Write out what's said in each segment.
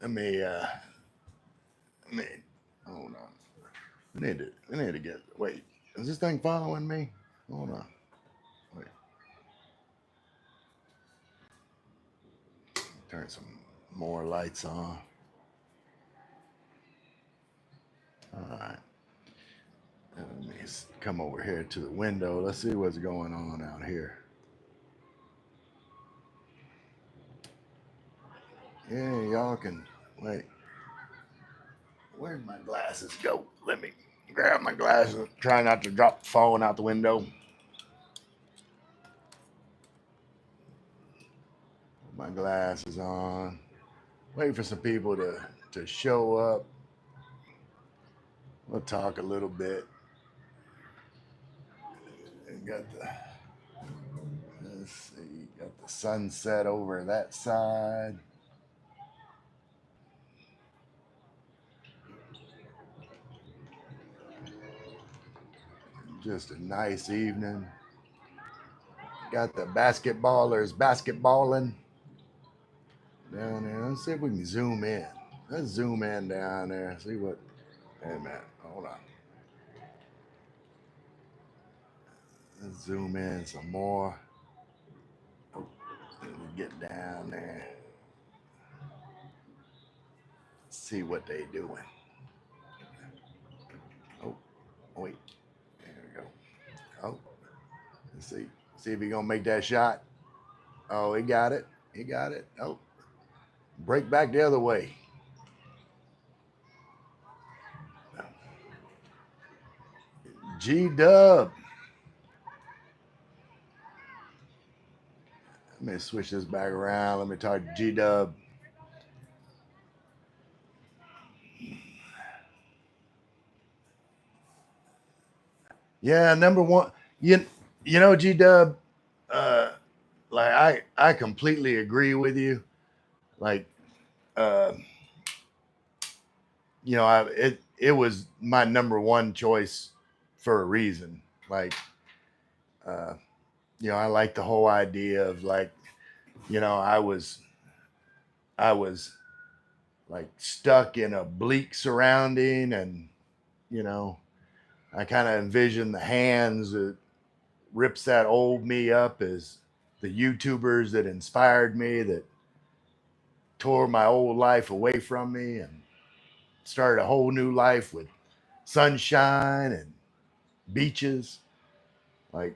Let me let me hold on. We need to get wait. Is this thing following me? Hold on. Wait. Turn some more lights on. All right. Let me come over here to the window. Let's see what's going on out here. Yeah, y'all can wait. Where'd my glasses go? Let me grab my glasses. Try not to drop falling out the window. Put my glasses on. Wait for some people to show up. We'll talk a little bit. And got the let's see, got the sunset over that side. Just a nice evening. Got the basketballers basketballing down there. Let's see if we can zoom in. Let's zoom in down there. See what. Hey man, hold on. Let's zoom in some more. Let me get down there. See what they doing. Oh, wait. There we go. Oh, let's see. See if he gonna make that shot. Oh, he got it. He got it. Oh, break back the other way. G Dub. Let me switch this back around. Let me talk to G Dub. Yeah, number one. You you know G Dub. Uh, like I completely agree with you. Like uh, it was my number one choice for a reason. Like uh, I like the whole idea of like I was like stuck in a bleak surrounding, and you know I kind of envision the hands that rips that old me up as the YouTubers that inspired me, that tore my old life away from me and started a whole new life with sunshine and beaches. Like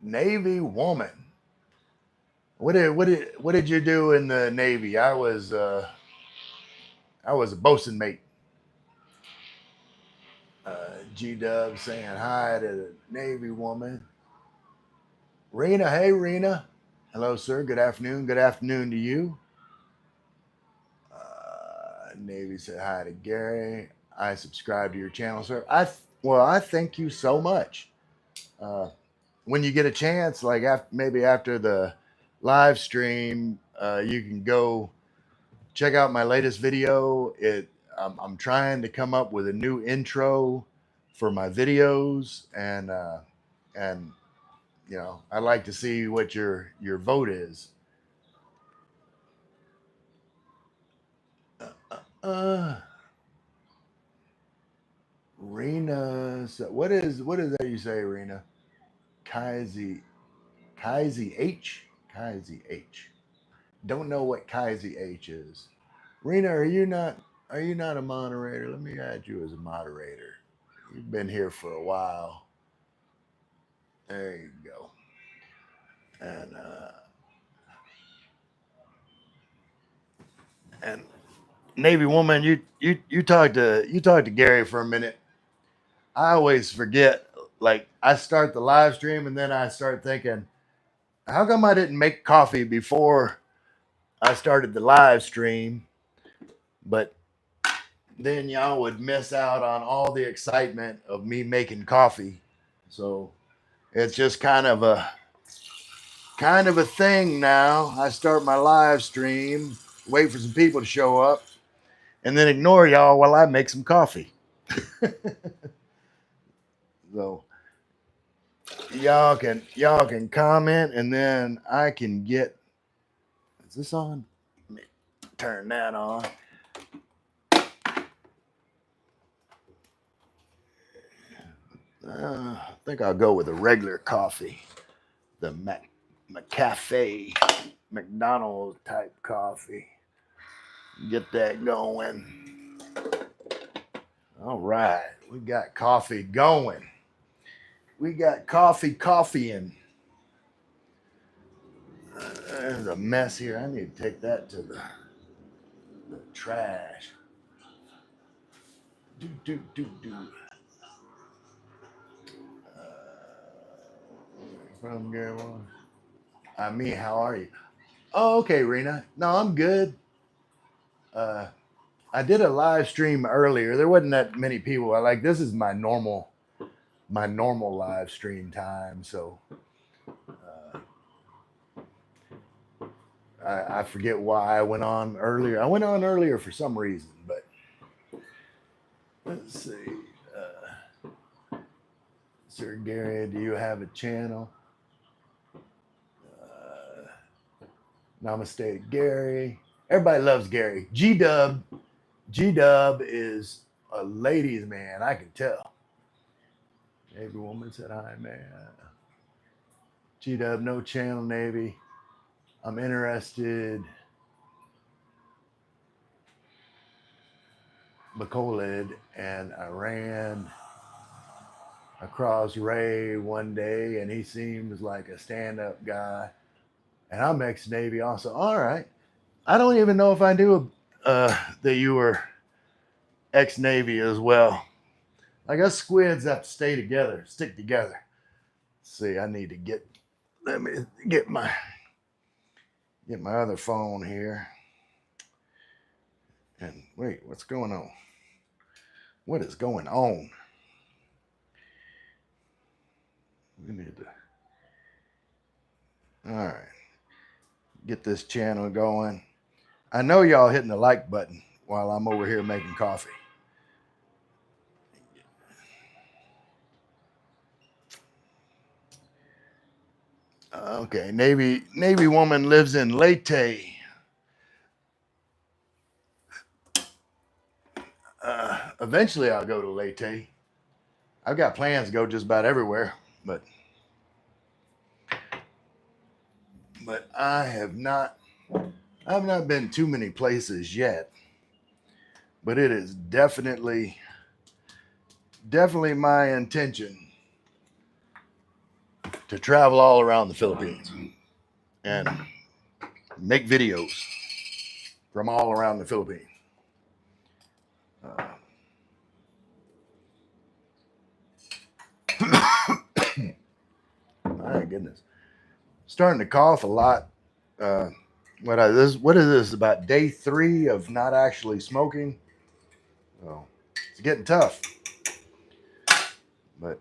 Navy woman. What did you do in the Navy? I was a bosun mate. G Dub saying hi to the Navy woman. Rena, hey Rena. Hello, sir. Good afternoon. Good afternoon to you. Navy said hi to Gary. I subscribe to your channel, sir. I thank you so much. Uh, when you get a chance, like maybe after the live stream, you can go check out my latest video. I'm trying to come up with a new intro for my videos, and I'd like to see what your vote is. Uh, Rena, what is that you say, Rena? Kaizi Kaizi H Kaizi H. Don't know what Kaizi H is. Rena, are you not a moderator? Let me add you as a moderator. You've been here for a while. There you go. And Navy woman, you talked to Gary for a minute. I always forget. Like I start the live stream and then I start thinking, how come I didn't make coffee before I started the live stream? But then y'all would miss out on all the excitement of me making coffee. So it's just kind of a thing now. I start my live stream, wait for some people to show up, and then ignore y'all while I make some coffee. So y'all can comment, and then I can get. Is this on? Let me turn that on. I think I'll go with a regular coffee, the McCafe, McDonald's type coffee. Get that going. All right, we got coffee going. We got coffeeing. There's a mess here. I need to take that to the trash. Do. From Gary One. Me, how are you? Oh, okay, Rena. No, I'm good. Uh, I did a live stream earlier. There wasn't that many people. This is my normal live stream time. So uh, I forget why I went on earlier. I went on earlier for some reason, but let's see. Sir Gary, do you have a channel? Namaste, Gary. Everybody loves Gary. G Dub is a ladies' man. I can tell. Navy woman said hi, man. G Dub, no channel, Navy. I'm interested. Bacolid, and I ran across Ray one day, and he seems like a stand-up guy. And I'm ex-Navy also. All right. I don't even know if I knew that you were ex-Navy as well. I guess squids have to stick together. Let's see, I need to let me get my other phone here. And wait, what's going on? What is going on? We need to. All right. Get this channel going. I know y'all hitting the like button while I'm over here making coffee. Okay, Navy woman lives in Leyte. Eventually, I'll go to Leyte. I've got plans to go just about everywhere, but I have not been too many places yet. But it is definitely my intention to travel all around the Philippines and make videos from all around the Philippines. My goodness, starting to cough a lot. What is this? About day 3 of not actually smoking. Oh, it's getting tough, but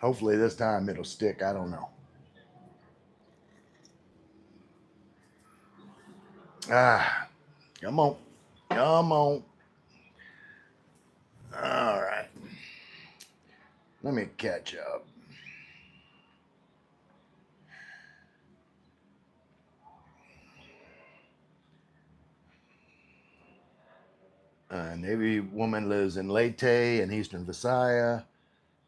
hopefully this time it'll stick. I don't know. Ah, come on, come on. All right, let me catch up. Navy woman lives in Leyte and Eastern Visayas.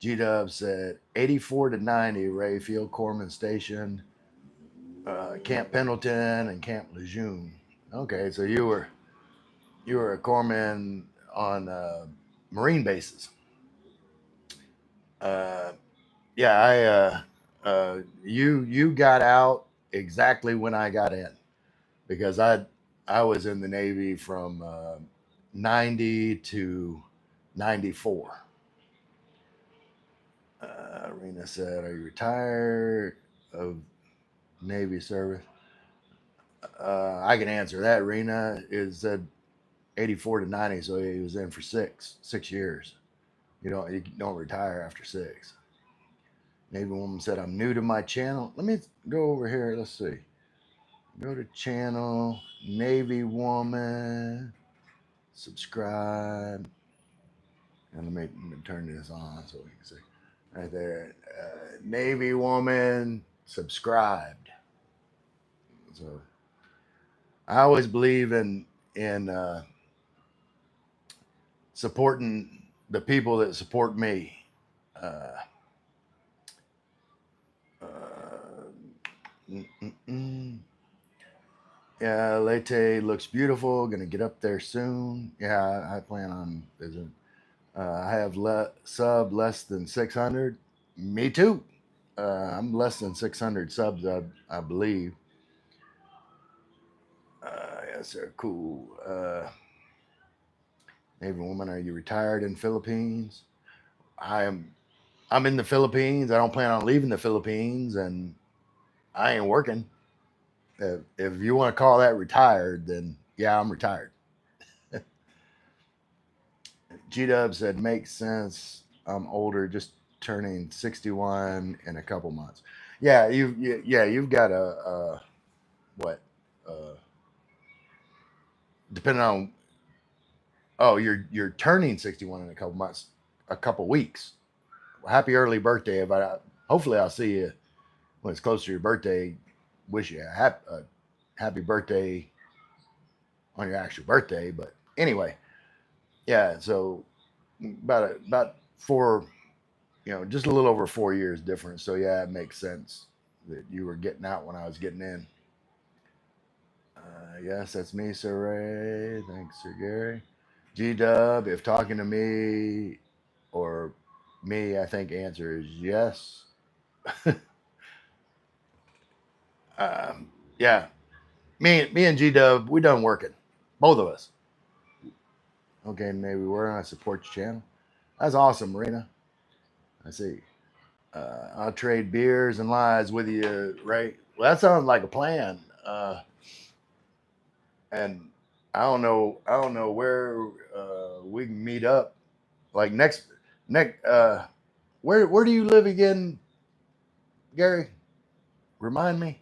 G-Dub said 84 to 90, Ray Field Corpsman Station, Camp Pendleton, and Camp Lejeune. Okay, so you were a corpsman on Marine bases. Uh, yeah, you got out exactly when I got in, because I was in the Navy from 90 to 94. Arena said, "Are you retired of Navy service?" I can answer that. Rena is said 84 to 90, so he was in for six years. You don't retire after 6. Navy woman said, "I'm new to my channel." Let me go over here. Let's see. Go to channel Navy woman, subscribe, and let me turn this on so we can see. right there. Navy woman subscribed. So I always believe in supporting the people that support me. Uh, uh, mm, mm, mm. Yeah, Leyte looks beautiful. Gonna get up there soon. Yeah, I plan on visiting. I have sub less than 600. Me too. I'm less than 600 subs, I believe. Yes, sir. Cool. Navy woman, are you retired in Philippines? I am. I'm in the Philippines. I don't plan on leaving the Philippines, and I ain't working. If you want to call that retired, then yeah, I'm retired. G Dub said makes sense. I'm older, just turning 61 in a couple months. Yeah, yeah, you've got a what? Uh, Depending on, oh, you're turning 61 in a couple months, a couple weeks. Happy early birthday! If I hopefully I'll see you when it's close to your birthday. Wish you happy birthday on your actual birthday. But anyway, yeah. So about four, just a little over 4 years difference. So yeah, it makes sense that you were getting out when I was getting in. Yes, that's me, Sir Ray. Thanks, Sir Gary. G Dub, if talking to me or me, I think answer is yes. Yeah, me and G Dub, we done working, both of us. Okay, maybe we're on a support your channel. That's awesome, Marina. I see. I'll trade beers and lies with you, right? Well, that sounds like a plan. And I don't know where we can meet up. Like next. Where do you live again, Gary? Remind me.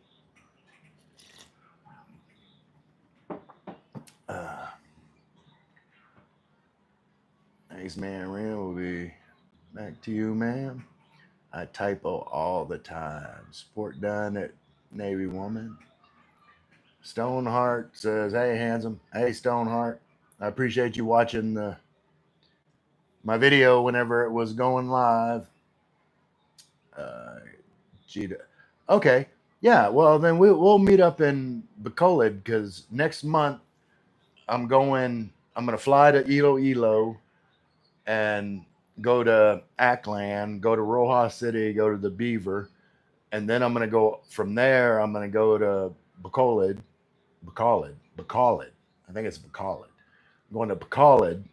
Uh, Thanks, man. Marina will be back to you, man. I typo all the time. Support done at Navy Woman. Stoneheart says, "Hey, handsome. Hey, Stoneheart. I appreciate you watching my video whenever it was going live." Uh, Gita. Okay. Yeah. Well, then we'll meet up in Bacolod because next month I'm going. I'm gonna fly to Iloilo and go to Ackland, go to Rojas City, go to the Beaver, and then I'm gonna go from there. I'm gonna go to Bacolod, Bacolod. I think it's Bacolod. I'm going to Bacolod,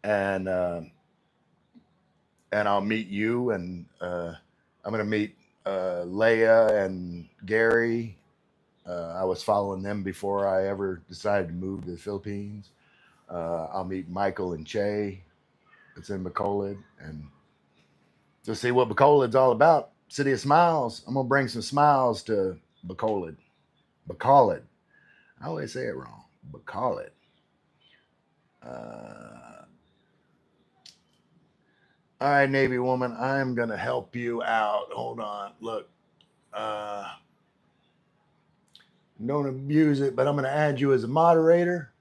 and I'll meet you, and I'm gonna meet Leia and Gary. I was following them before I ever decided to move to the Philippines. I'll meet Michael and Che. It's in Bacolod, and to see what Bacolad's all about. City of Smiles. I'm gonna bring some smiles to Bacolod. Bacolod. I always say it wrong. Bacolod. Uh, all right, Navy woman. I'm gonna help you out. Hold on. Look. Uh, don't abuse it, but I'm gonna add you as a moderator.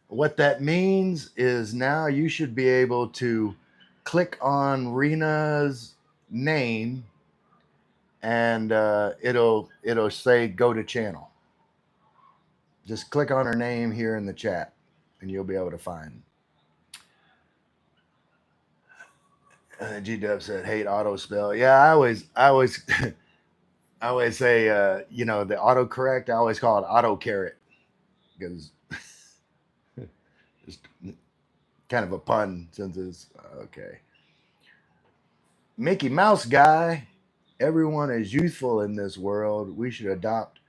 What that means is now you should be able to click on Rena's name, and it'll say go to channel. Just click on her name here in the chat, and you'll be able to find. G Dub said hate auto spell. Yeah, I always I always say the autocorrect. I always call it auto carrot because it's kind of a pun since it's okay. Mickey Mouse guy. Everyone is youthful in this world. We should adopt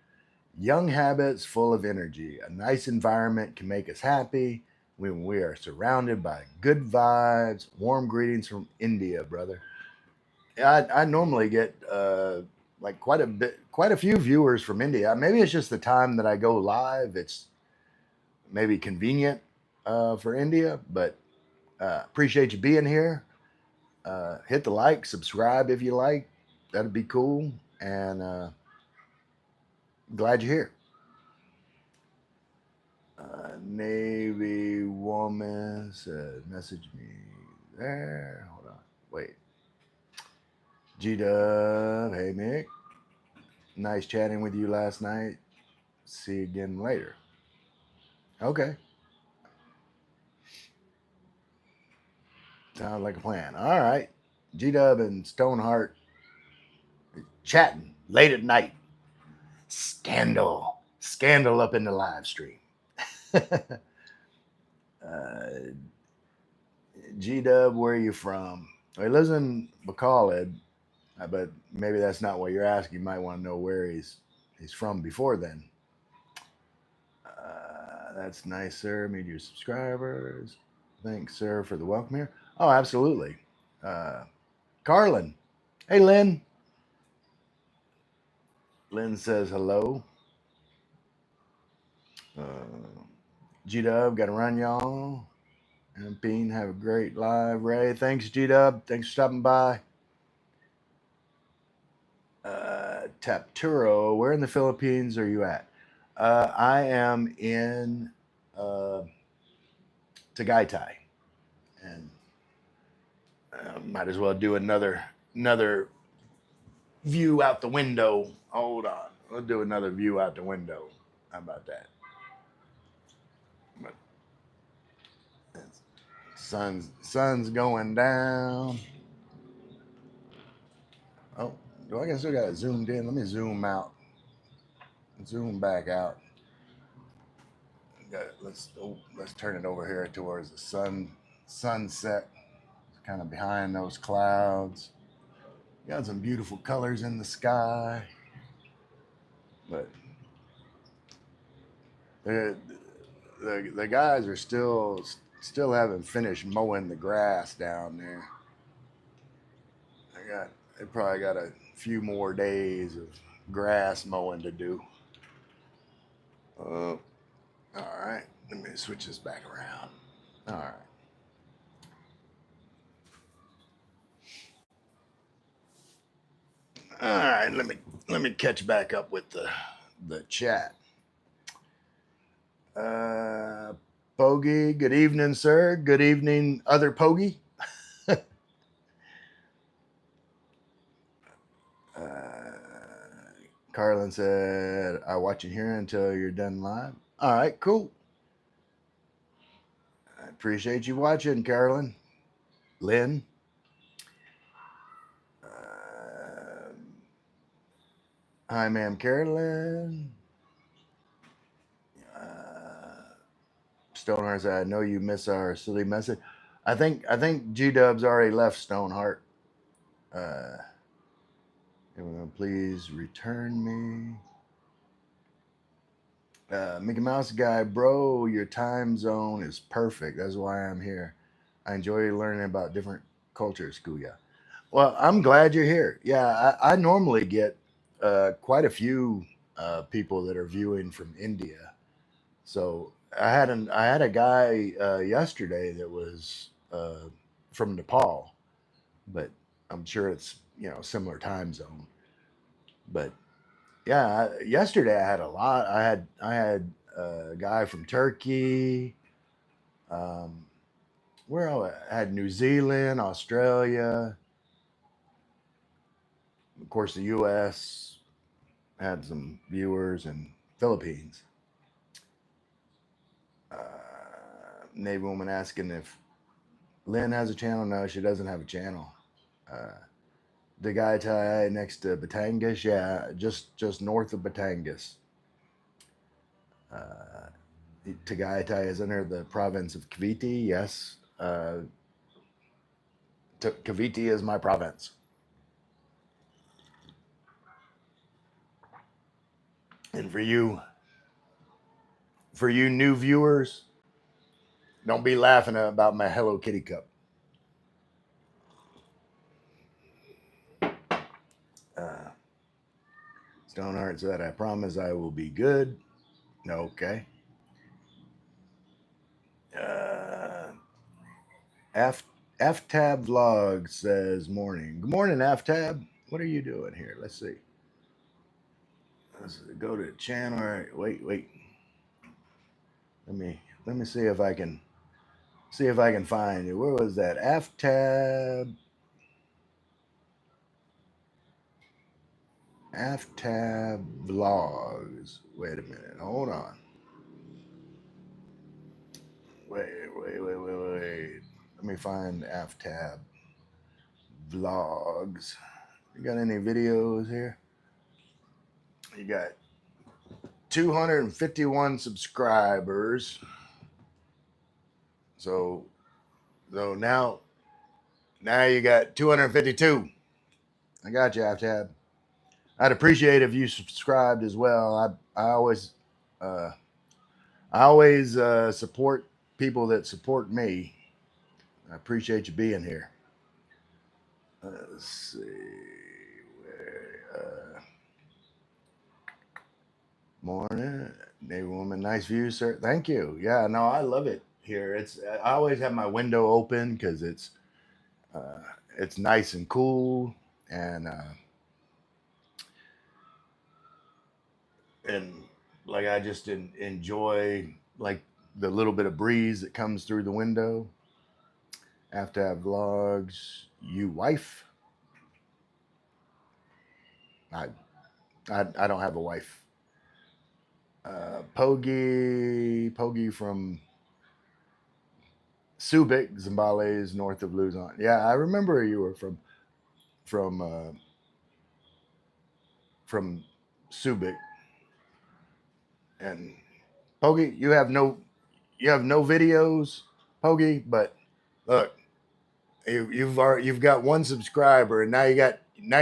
young habits full of energy. A nice environment can make us happy when we are surrounded by good vibes. Warm greetings from India, brother. I normally get like quite a few viewers from India. Maybe it's just the time that I go live. It's maybe convenient for India, but appreciate you being here. Hit the like, subscribe if you like. That'd be cool. And glad you're here. Navy woman said, message me there. Hold on. Wait. G Dub. Hey, Mick. Nice chatting with you last night. See you again later. Okay. Sounds like a plan. All right. G Dub and Stoneheart chatting late at night. Scandal. Scandal up in the live stream. G Dub, where are you from? Well, he lives in Bacaled, but maybe that's not what you're asking. You might want to know where he's from before then. That's nice, sir. Meet your subscribers. Thanks, sir, for the welcome here. Oh, absolutely. Carlin. Hey, Lynn. Lynn says hello. G Dub, got to run, y'all. And Bean, have a great live. Ray, thanks, G Dub. Thanks for stopping by. Tapturo, where in the Philippines are you at? I am in Tagaytay, and might as well do another view out the window. Hold on, we'll do another view out the window. How about that? But sun's going down. Oh, do I guess I got it zoomed in? Let me zoom out. Zoom back out. Let's turn it over here towards the sunset. It's kind of behind those clouds. Got some beautiful colors in the sky, but the guys are still haven't finished mowing the grass down there. They probably got a few more days of grass mowing to do. All right, let me switch this back around. All right. All right, let me catch back up with the chat. Pogie, good evening, sir. Good evening, other Pogie. Carlin said, I'll watch it here until you're done live. All right, cool. I appreciate you watching, Carolyn. Lynn. Hi, ma'am, Carolyn. Stoneheart said, I know you miss our silly message. I think G Dub's already left Stoneheart. Please return me. Mickey Mouse guy, bro, your time zone is perfect. That's why I'm here. I enjoy learning about different cultures, Kuya. Well, I'm glad you're here. Yeah, I normally get quite a few people that are viewing from India. So I had a guy yesterday that was from Nepal, but I'm sure it's similar time zone. But yeah, yesterday I had a lot. I had a guy from Turkey. Where else? I had New Zealand, Australia, of course the U.S. had some viewers, and Philippines. Navy woman asking if Lynn has a channel. No, she doesn't have a channel. The guy next to Batangas, yeah, just north of Batangas. Tagaytay is under the province of Cavite. Yes, Cavite is my province. And for you new viewers, don't be laughing about my Hello Kitty cup. Stoneheart said, I promise I will be good. Okay. F-Tab Vlog says morning. Good morning, F-Tab. What are you doing here? Let's see. Let's go to the channel. All right, wait. Let me see if I can find you. Where was that? F-Tab Vlogs. Wait a minute. Hold on. Wait. Let me find F-Tab Vlogs. You got any videos here? You got 251 subscribers. So now you got 252. I got you, F-Tab. I'd appreciate if you subscribed as well. Uh, I always support people that support me. I appreciate you being here. Let's see. Morning, Navy woman. Nice view, sir. Thank you. Yeah, no, I love it here. I always have my window open because uh, it's nice and cool, and like I just enjoy like the little bit of breeze that comes through the window. Have to have vlogs. You wife? I I don't have a wife. Pogi from Subic, Zimbabwe is north of Luzon. Yeah, I remember you were from uh, from Subic. And Pogi, you have no videos, Pogi. But look, you've got one subscriber, and now you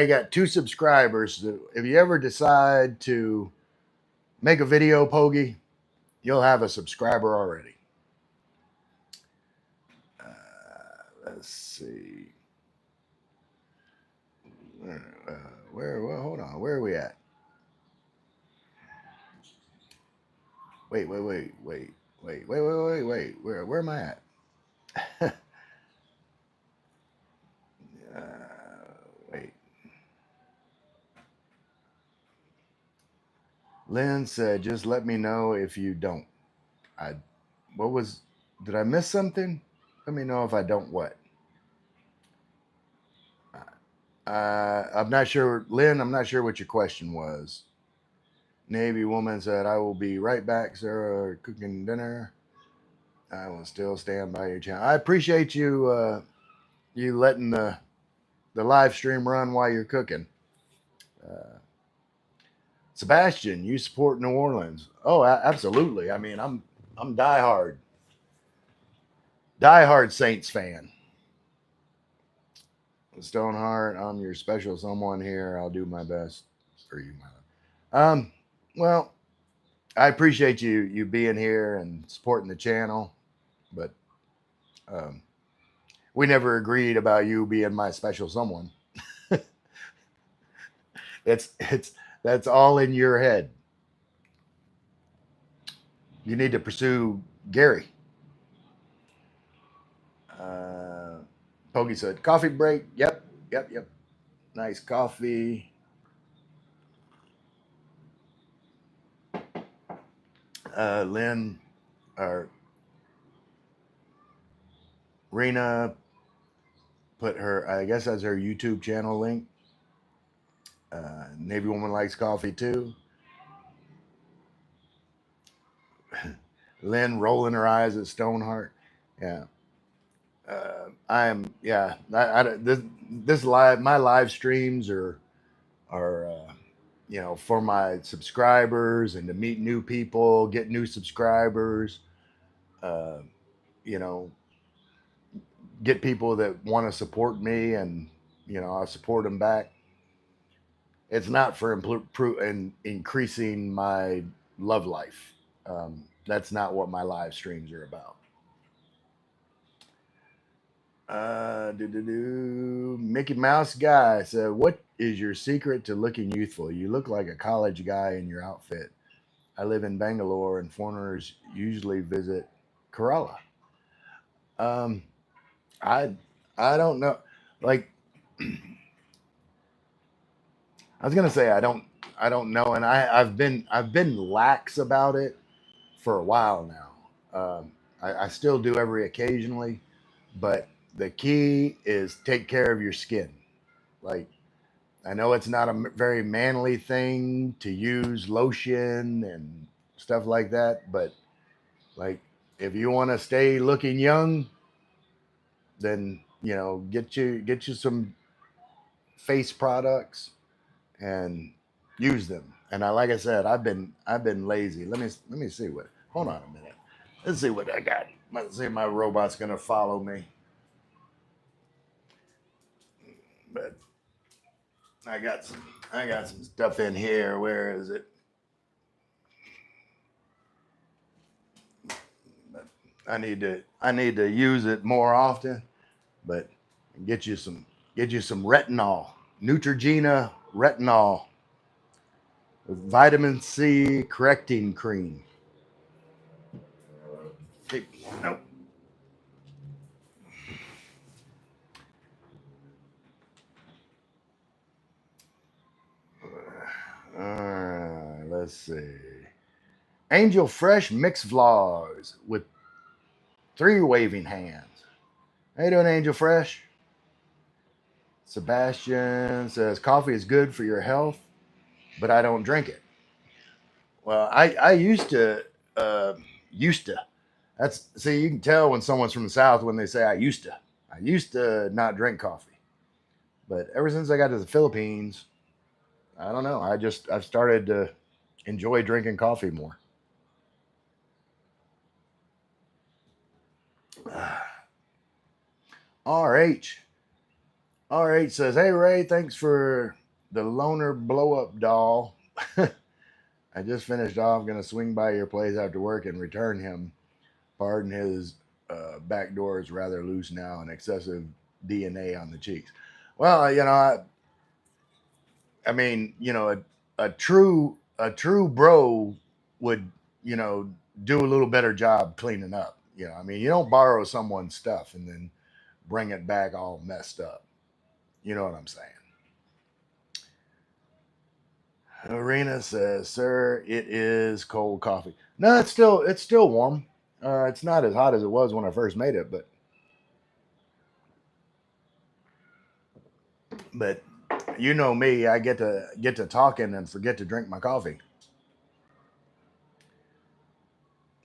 got two subscribers. So if you ever decide to make a video, Pogi, you'll have a subscriber already. Let's see. Where? Hold on. Where are we at? Wait. Where am I at? uh, Wait. Lynn said, "Just let me know if you don't." I. What was? Did I miss something? Let me know if I don't what. I'm not sure, Lynn. I'm not sure what your question was. Navy woman said, "I will be right back, sir. Cooking dinner. I will still stand by your channel." I appreciate you. You letting the live stream run while you're cooking. Uh, Sebastian, you support New Orleans? Oh, absolutely. I mean, I'm diehard Saints fan. Stoneheart, I'm your special someone here. I'll do my best for you, my love. Well, I appreciate you being here and supporting the channel, but um, we never agreed about you being my special someone. It's that's all in your head. You need to pursue Gary. Uh, Pokey said, "Coffee break." Yep. Nice coffee. Lynn or Rena put her, I guess that's her YouTube channel link. Navy woman likes coffee too. Lynn rolling her eyes at Stoneheart. Yeah. This live, my live streams are for my subscribers and to meet new people, get new subscribers, uh, you know, get people that want to support me, and I support them back. It's not for increasing my love life. That's not what my live streams are about. Mickey Mouse guy said, "What is your secret to looking youthful? You look like a college guy in your outfit. I live in Bangalore, and foreigners usually visit Kerala." Um, I I don't know. Like I was gonna say, I don't know, and I've been lax about it for a while now. I still do every occasionally, but the key is take care of your skin. Like I know it's not a very manly thing to use lotion and stuff like that, but like if you want to stay looking young, then get you some face products and use them. And like I said, I've been lazy. Let me see what. Hold on a minute. Let's see what I got. Let's see if my robot's gonna follow me. But I got some stuff in here. Where is it? But I need to use it more often. But get you some get you some retinol, Neutrogena retinol, vitamin C correcting cream. Hey, nope. All right, let's see. Angel Fresh Mix Vlogs with three waving hands. How you doing, Angel Fresh? Sebastian says coffee is good for your health, but I don't drink it. Well, I uh, used to. That's see, you can tell when someone's from the South when they say I used to. I used to not drink coffee, but ever since I got to the Philippines, I don't know. I've started to enjoy drinking coffee more. RH RH says, "Hey Ray, thanks for the loner blow up doll. I just finished off. Gonna swing by your place after work and return him. Pardon his back door is rather loose now and excessive DNA on the cheeks. Well, I mean, a true bro would, you know, do a little better job cleaning up. I mean, you don't borrow someone's stuff and then bring it back all messed up. You know what I'm saying? Arena says, "Sir, it is cold coffee. No, it's still warm. It's not as hot as it was when I first made it, but you know me, I get to talking and forget to drink my coffee.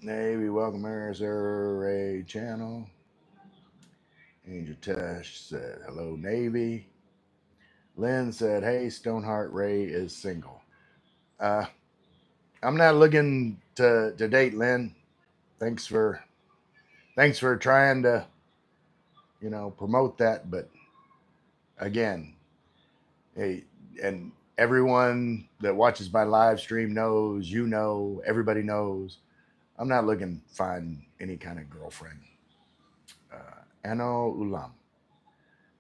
Navy, welcome here, Sir Ray channel. Angel Tesh said, hello, Navy. Lynn said, hey, Stoneheart Ray is single. Uh, I'm not looking to date, Lynn. Thanks for trying to promote that, but again, hey, and everyone that watches my live stream knows, everybody knows. I'm not looking to find any kind of girlfriend. Ano Ulam.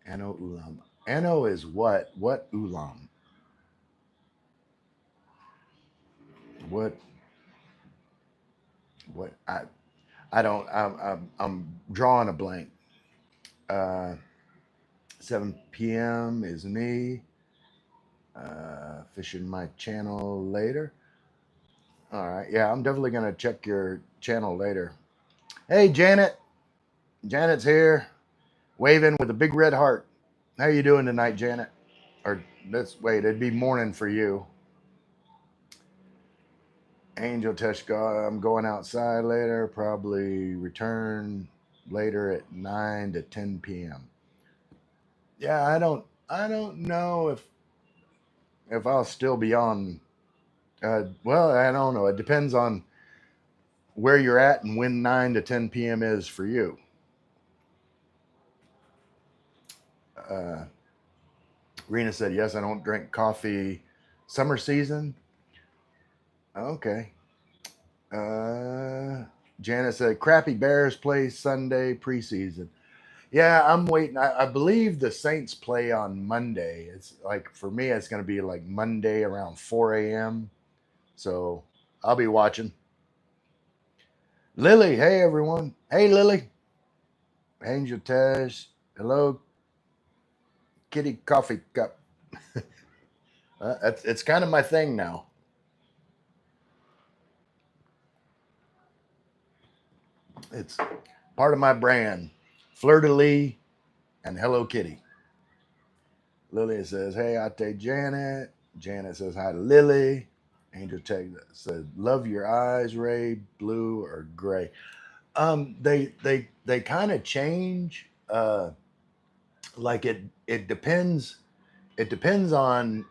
Ano Ulam. Ano is what? What Ulam? What? What? I don't. I'm drawing a blank. Uh, 7 p.m. is me. Fishing my channel later. All right. Yeah, I'm definitely gonna check your channel later. Hey, Janet. Janet's here, waving with a big red heart. How you doing tonight, Janet? Or let's wait. It'd be morning for you. Angel Teshka, I'm going outside later. Probably return later at 9 to 10 p.m. Yeah, I don't know if I'll still be on. Well, I don't know. It depends on where you're at and when 9 to 10 p.m. is for you. Uh, Rena said, yes, I don't drink coffee summer season. Okay. Uh, Janice said, crappy Bears play Sunday preseason. Yeah, I'm waiting. I believe the Saints play on Monday. It's like for me, it's going to be like Monday around 4 a.m. So I'll be watching. Lily, hey everyone. Hey Lily. Angel Tesh, Hello, kitty coffee cup. It's kind of my thing now. It's part of my brand. Fleur de Lis and Hello Kitty. Lily says, "Hey, I take Janet." Janet says, "Hi to Lily." Angel Tech said, "Love your eyes, Ray, blue or gray." They kind of change. Like it depends. It depends on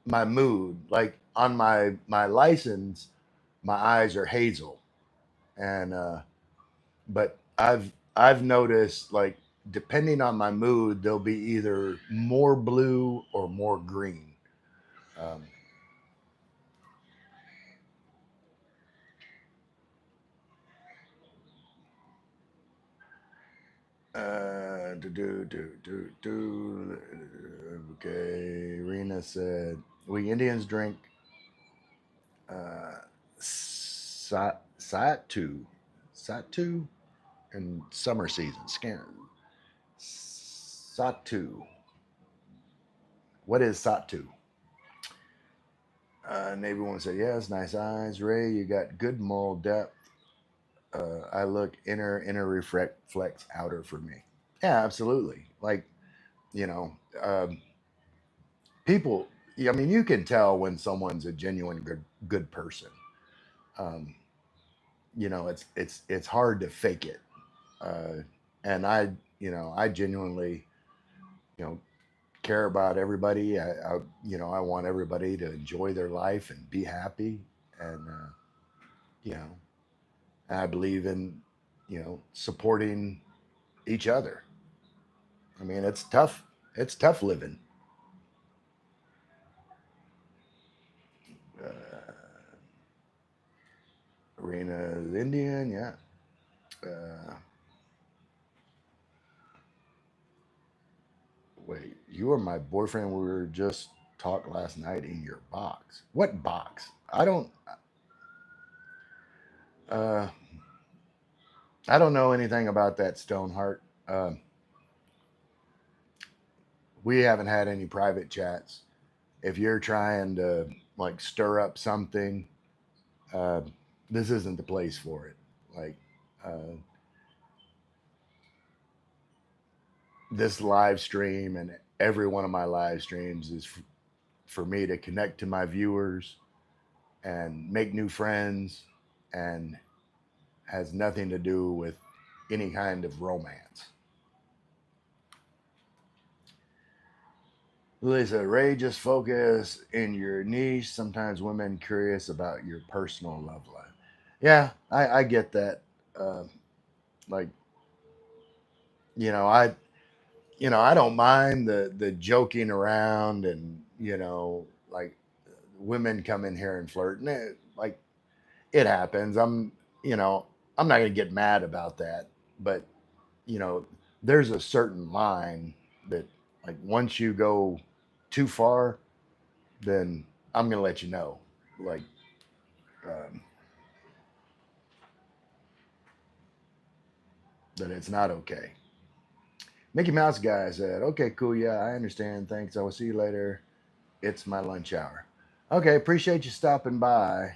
my mood. Like on my license, my eyes are hazel, and but I've noticed like depending on my mood, they'll be either more blue or more green. Um, do. Okay, Rena said we Indians drink uh, satu, satu in summer season. Satu. What is satu? Navy woman said, "Yes, nice eyes, Ray. You got good moral depth. I look inner reflects outer for me." Yeah, absolutely. Like you know, um, people. I mean, you can tell when someone's a genuine good person. Um, it's hard to fake it. Uh, and I genuinely, you know, care about everybody. I want everybody to enjoy their life and be happy. And you know, I believe in, supporting each other. I mean, it's tough. It's tough living. Uh, Arena is Indian, yeah. Uh, Wait, you were my boyfriend. We were just talked last night in your box. What box? I don't. Uh, I don't know anything about that Stoneheart. We haven't had any private chats. If you're trying to like stir up something, uh, this isn't the place for it. Like uh, this live stream and every one of my live streams is for me to connect to my viewers and make new friends, and has nothing to do with any kind of romance. Lisa, Ray, just focus in your niche. Sometimes women curious about your personal love life. Yeah, I get that. Uh, like you know, I don't mind the joking around, and like women come in here and flirt, and like it happens. You know I'm not gonna get mad about that, but you know there's a certain line that, like, once you go too far, then I'm gonna let you know. Like, um, that it's not okay. Mickey Mouse guy said, "Okay, cool, yeah, I understand. Thanks. I will see you later. It's my lunch hour." Okay, appreciate you stopping by.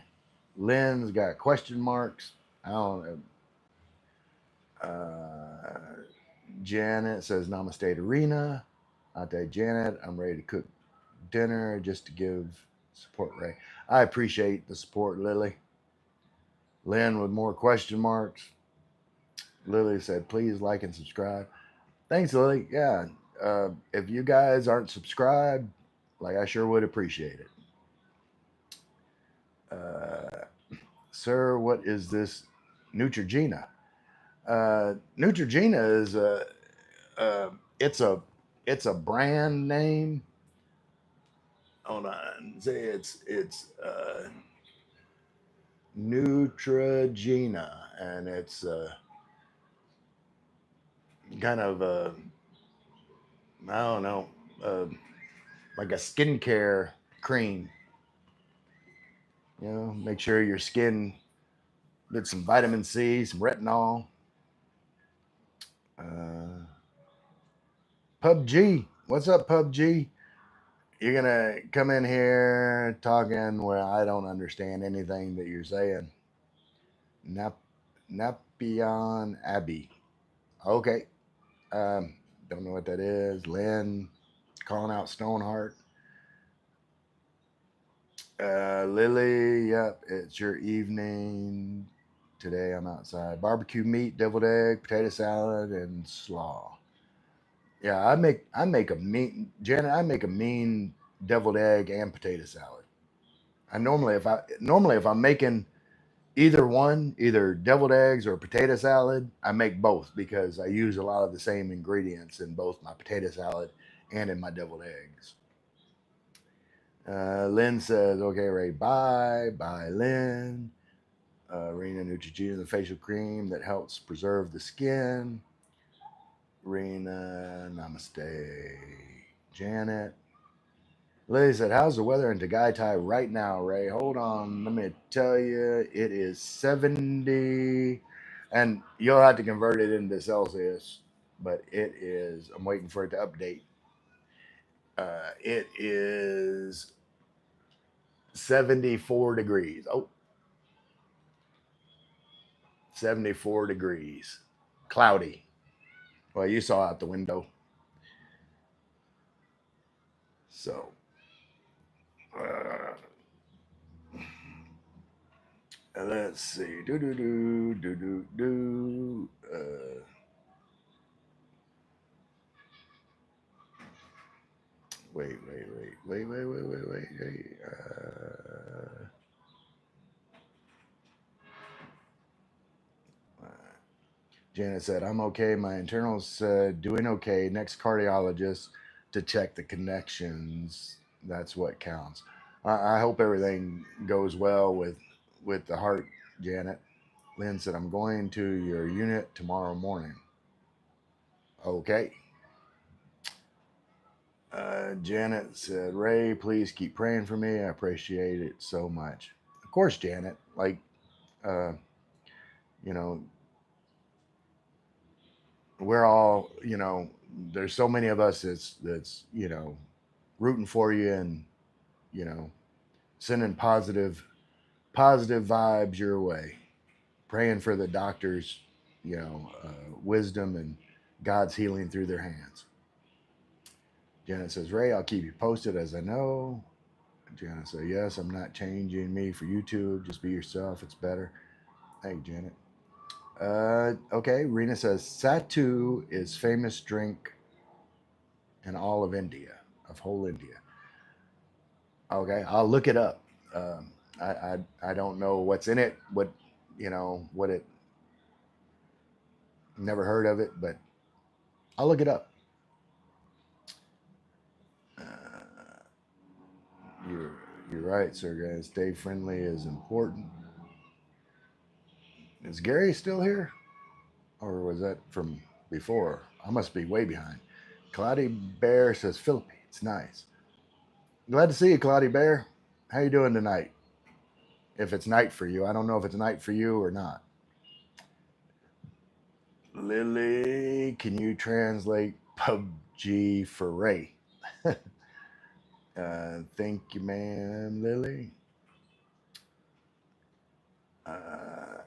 Lynn's got question marks. I don't know. Janet says, "Namaste, Arena." Ate Janet, I'm ready to cook dinner just to give support, Ray. I appreciate the support, Lily. Lynn with more question marks. Lily said, "Please like and subscribe." Thanks, Lily. Yeah. If you guys aren't subscribed, like, I sure would appreciate it. Uh, Sir, what is this Neutrogena? Neutrogena is uh, it's a it's a brand name. Hold on, say it's Neutrogena, and it's kind of I don't know, uh, like a skincare cream. Make sure your skin gets some vitamin C, some retinol. Uh, PUBG. What's up, PUBG? You're gonna come in here talking where I don't understand anything that you're saying. Nap Napion Abbey. Okay. Um, don't know what that is. Lynn calling out Stoneheart. Lily, yep, it's your evening. Today I'm outside. Barbecue meat, deviled egg, potato salad, and slaw. Yeah, I make a mean Janet. I make a mean deviled egg and potato salad. I normally if I'm making either one, either deviled eggs or potato salad, I make both because I use a lot of the same ingredients in both my potato salad and in my deviled eggs. Lynn says, "Okay, Ray, bye, bye, Lynn." Rena Neutrogena, the facial cream that helps preserve the skin. Rena, namaste. Janet. Lily said, "How's the weather in Tagaytay right now, Ray? Hold on, let me tell you, it is 70, and you'll have to convert it into Celsius, but it is. I'm waiting for it to update. It is 74 degrees. Oh, 74 degrees, cloudy. Well, you saw out the window, so." Uh, let's see. Do do do do do do. Wait. Hey, Janet said, "I'm okay. My internals said doing okay. Next cardiologist to check the connections. That's what counts." I hope everything goes well with the heart, Janet. Lynn said, "I'm going to your unit tomorrow morning." Okay. Janet said, "Ray, please keep praying for me. I appreciate it so much." Of course, Janet. Like, uh, you know, we're all, there's so many of us that's rooting for you and you know sending positive vibes your way, praying for the doctors, wisdom and God's healing through their hands. Janet says, "Ray, I'll keep you posted as I know." Janet said, "Yes, I'm not changing me for YouTube. Just be yourself. It's better." Hey, Janet. Okay, Rena says, "Satu is famous drink in all of India, of whole India." Okay, I'll look it up. I don't know what's in it, what it. Never heard of it, but I'll look it up. Uh, you're you're right, sir. Guys, stay friendly is important. Is Gary still here, or was that from before? I must be way behind. Cloudy Bear says Philippines. Nice. Glad to see you, Cloudy Bear. How you doing tonight? If it's night for you, I don't know if it's night for you or not. Lily, can you translate PUBG for Ray? Thank you, ma'am, Lily. Uh,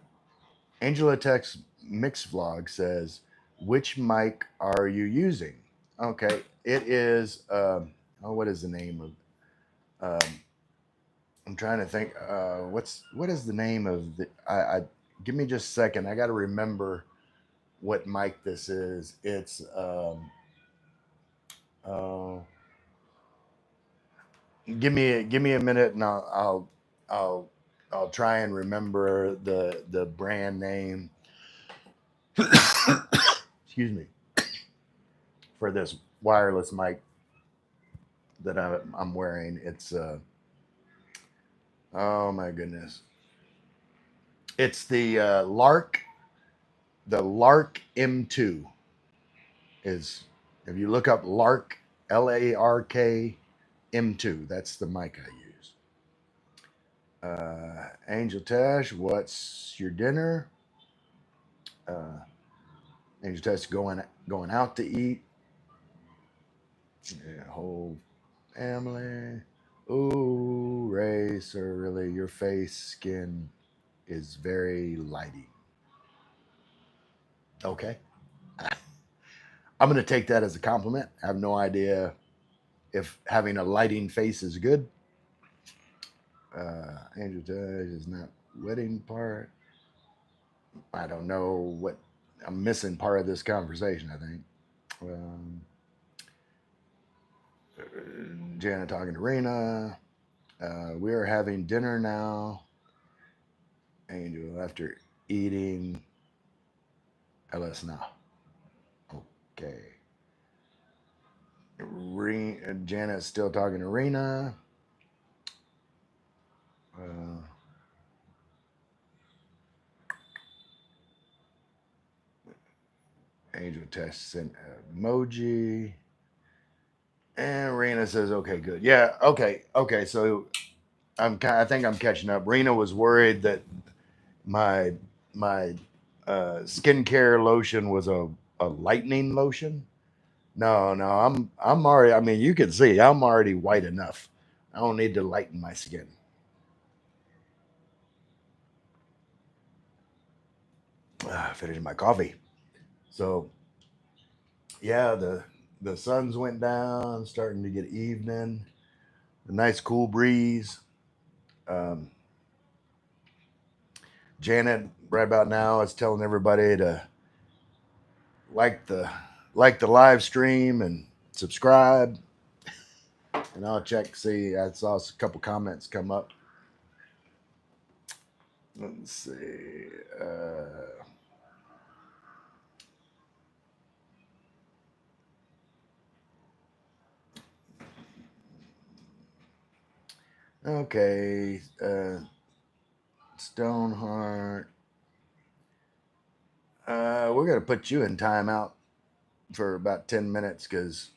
Angela Tex Mix Vlog says, "Which mic are you using?" Okay, it is. What is the name of? I'm trying to think. What is the name of the? Give me just a second. I got to remember what mic this is. It's uh, give me a minute and I'll I'll try and remember the brand name. Excuse me, for this wireless mic that I'm wearing. It's oh my goodness, it's the Lark M2 is, if you look up Lark, LARK M2, that's the mic I use. Angel Tash, what's your dinner? Uh, Angel Tash going out to eat. Yeah, whole family. Ooh, Ray, sir, really, your face skin is very lighty. Okay. I'm going to take that as a compliment. I have no idea if having a lighting face is good. Andrew Judge is not wedding part. I don't know what I'm missing part of this conversation, I think. Um, Janet talking to Rena. We are having dinner now. Angel after eating. LS now. Okay. Janet's still talking to Rena. Uh, Angel text sent emoji. And Rena says, "Okay, good. Yeah, okay. So I think I'm catching up. Rena was worried that my my skincare lotion was a lightening lotion. No, no, I'm already. I mean, you can see I'm already white enough. I don't need to lighten my skin. Finished my coffee. So yeah, the suns went down, starting to get evening. A nice cool breeze. Um, Janet, right about now, is telling everybody to like the like the live stream and subscribe. And I'll check see. I saw a couple comments come up. Let's see. Okay. Stoneheart. We're gonna put you in timeout for about 10 minutes because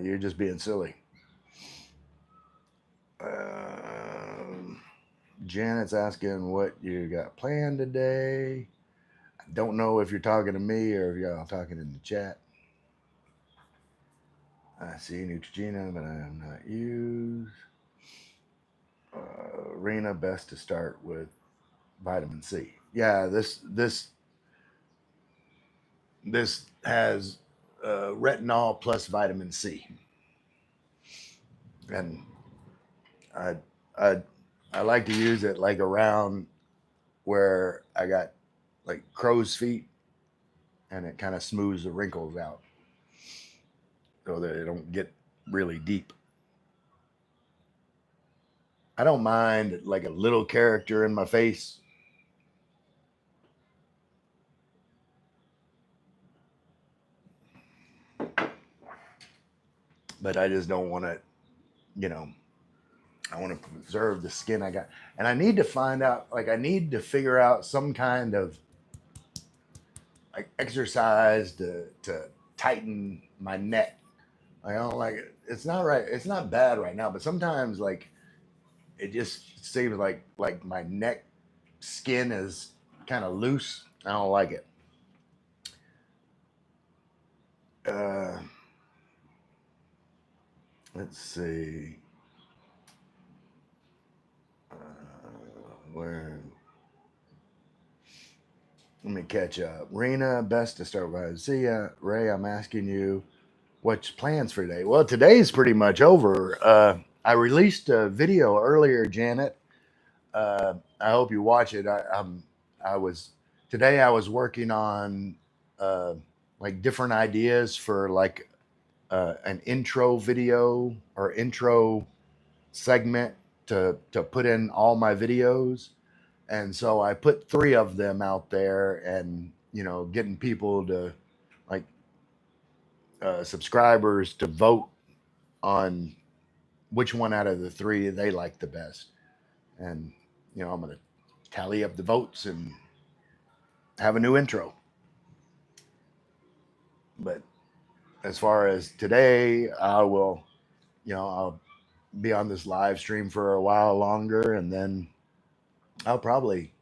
you're just being silly. Um, Janet's asking what you got planned today. I don't know if you're talking to me or if y'all talking in the chat. I see Neutrogena, but I have not used. Rena, best to start with vitamin C. Yeah, this has retinol plus vitamin C, and I I I like to use it like around where I got like crow's feet, and it kind of smooths the wrinkles out so that they don't get really deep. I don't mind like a little character in my face, but I just don't want to, you know, I want to preserve the skin I got. And I need to find out, like, I need to figure out some kind of like exercise to tighten my neck. I don't like it. It's not right. It's not bad right now, but sometimes like it just seems like my neck skin is kind of loose. I don't like it. Uh, let's see. Where let me catch up. Rena, best to start with. See ya, Ray. I'm asking you, what's plans for today? Well, today's pretty much over. I released a video earlier, Janet. I hope you watch it. I was today. I was working on uh, like different ideas for like an intro video or intro segment to put in all my videos, and so I put three of them out there, and getting people to like subscribers to vote on which one out of the three they like the best. And I'm going to tally up the votes and have a new intro. But as far as today, I'll be on this live stream for a while longer, and then I'll probably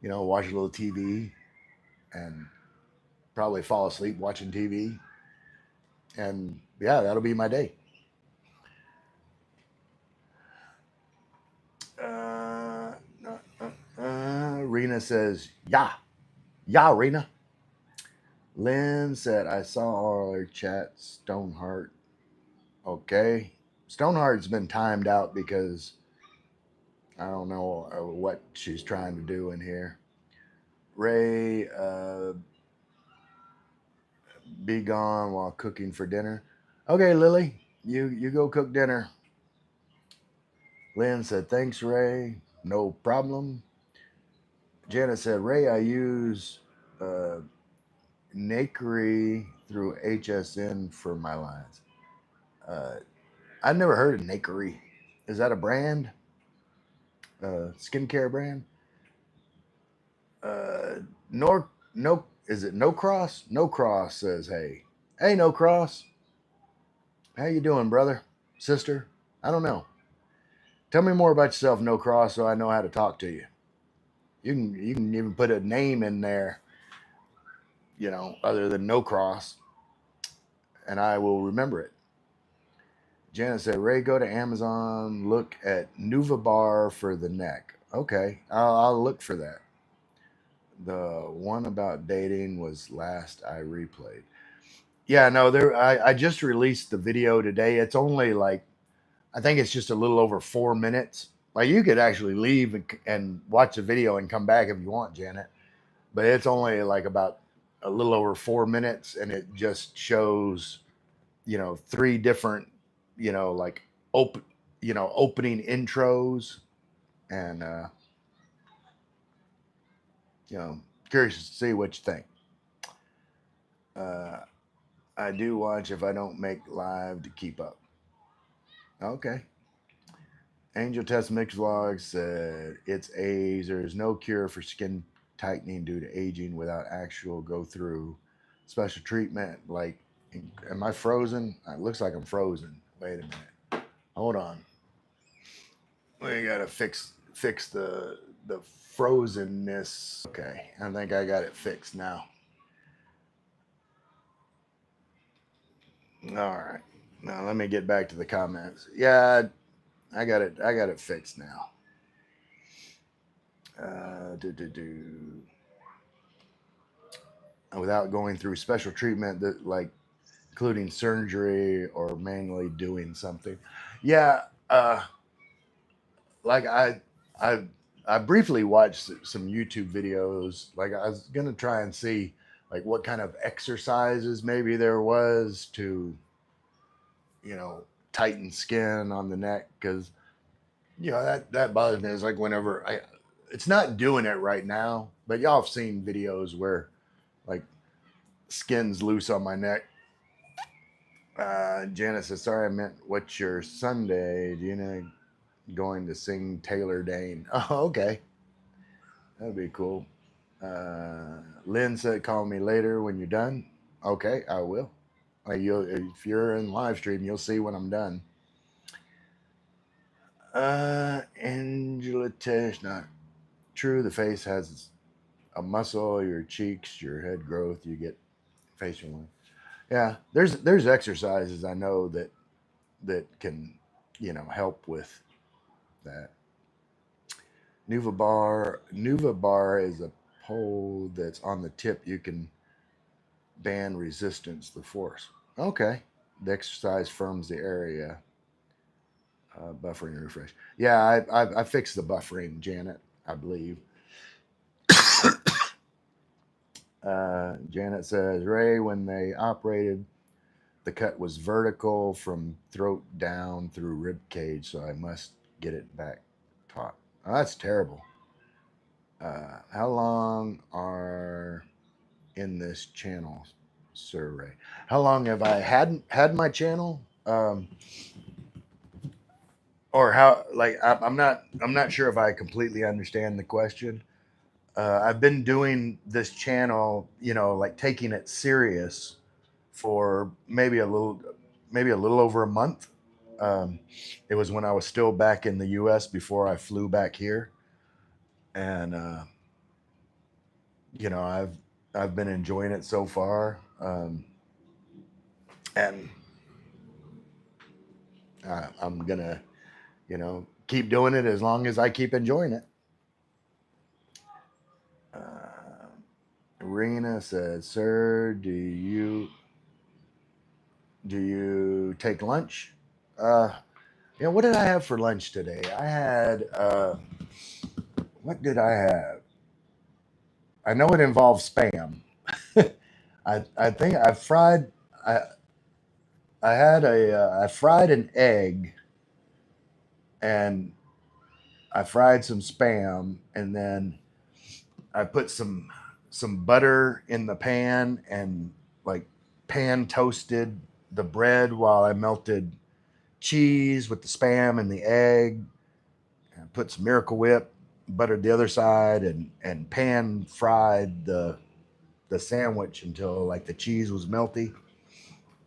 watch a little TV and probably fall asleep watching TV, And yeah, that'll be my day. Uh, Rena says, yeah. Yeah, Rena. Lynn said, I saw all our chat. Stoneheart. Okay. Stoneheart's been timed out because I don't know what she's trying to do in here. Ray, be gone while cooking for dinner. Okay, Lily, you go cook dinner. Lynn said, thanks, Ray. No problem. Janet said, Ray, I use uh, Nakery through HSN for my lines. Uh, I've never heard of Nakery. Is that a brand? Skincare brand? Uh, no, is it No Cross? No Cross says, hey. Hey, No Cross. How you doing, brother? Sister? I don't know. Tell me more about yourself, No Cross, so I know how to talk to you. You can even put a name in there, other than No Cross, and I will remember it. Janet said, Ray, go to Amazon, look at Nuva Bar for the neck. Okay, I'll look for that. The one about dating was last I replayed. Yeah, no, I just released the video today. It's only like, I think it's just a little over 4 minutes. Like you could actually leave and watch the video and come back if you want, Janet. But it's only like about a little over 4 minutes, and it just shows, three different, like open, opening intros, and you know, curious to see what you think. Uh, I do watch if I don't make live to keep up. Okay. Angel Test Mix Vlog said it's A's. There is no cure for skin tightening due to aging without actual go through special treatment. Like, am I frozen? It looks like I'm frozen. Wait a minute. Hold on. We gotta fix the frozenness. Okay, I think I got it fixed now. All right. Now let me get back to the comments. Yeah, I got it. I got it fixed now. Do without going through special treatment that like including surgery or manually doing something. Yeah, like I I briefly watched some YouTube videos. Like I was gonna try and see like what kind of exercises maybe there was to you know tighten skin on the neck because that bothers me. It's like whenever it's not doing it right now, but y'all have seen videos where like skin's loose on my neck. Janice says, sorry, I meant what's your Sunday? Gina going to sing Taylor Dane. Oh, okay. That'd be cool. Lynn said, call me later when you're done. Okay, I will. If you're in live stream, you'll see when I'm done. Angela Tish, not true. The face has a muscle, your cheeks, your head growth, you get facial length. Yeah, there's exercises I know that can help with that. Nuva bar is a pole that's on the tip. You can band resistance the force. Okay, the exercise firms the area. Buffering refresh. Yeah, I fixed the buffering, Janet. I believe. Janet says, Ray, when they operated, the cut was vertical from throat down through rib cage, so I must get it back taut. Oh, that's terrible. How long are in this channel, Sir Ray? How long have I had my channel? Or how? Like I'm not sure if I completely understand the question. I've been doing this channel, like taking it serious for maybe a little over a month. Um, it was when I was still back in the U.S. before I flew back here, and I've been enjoying it so far. And I'm gonna, keep doing it as long as I keep enjoying it. Uh, Rena says, "Sir, do you take lunch?" Uh, what did I have for lunch today? I had what did I have? I know it involves spam. I think I I fried an egg, and I fried some spam, and then I put some butter in the pan, and like pan toasted the bread while I melted cheese with the spam and the egg, and put some Miracle Whip, buttered the other side, and pan fried the sandwich until like the cheese was melty.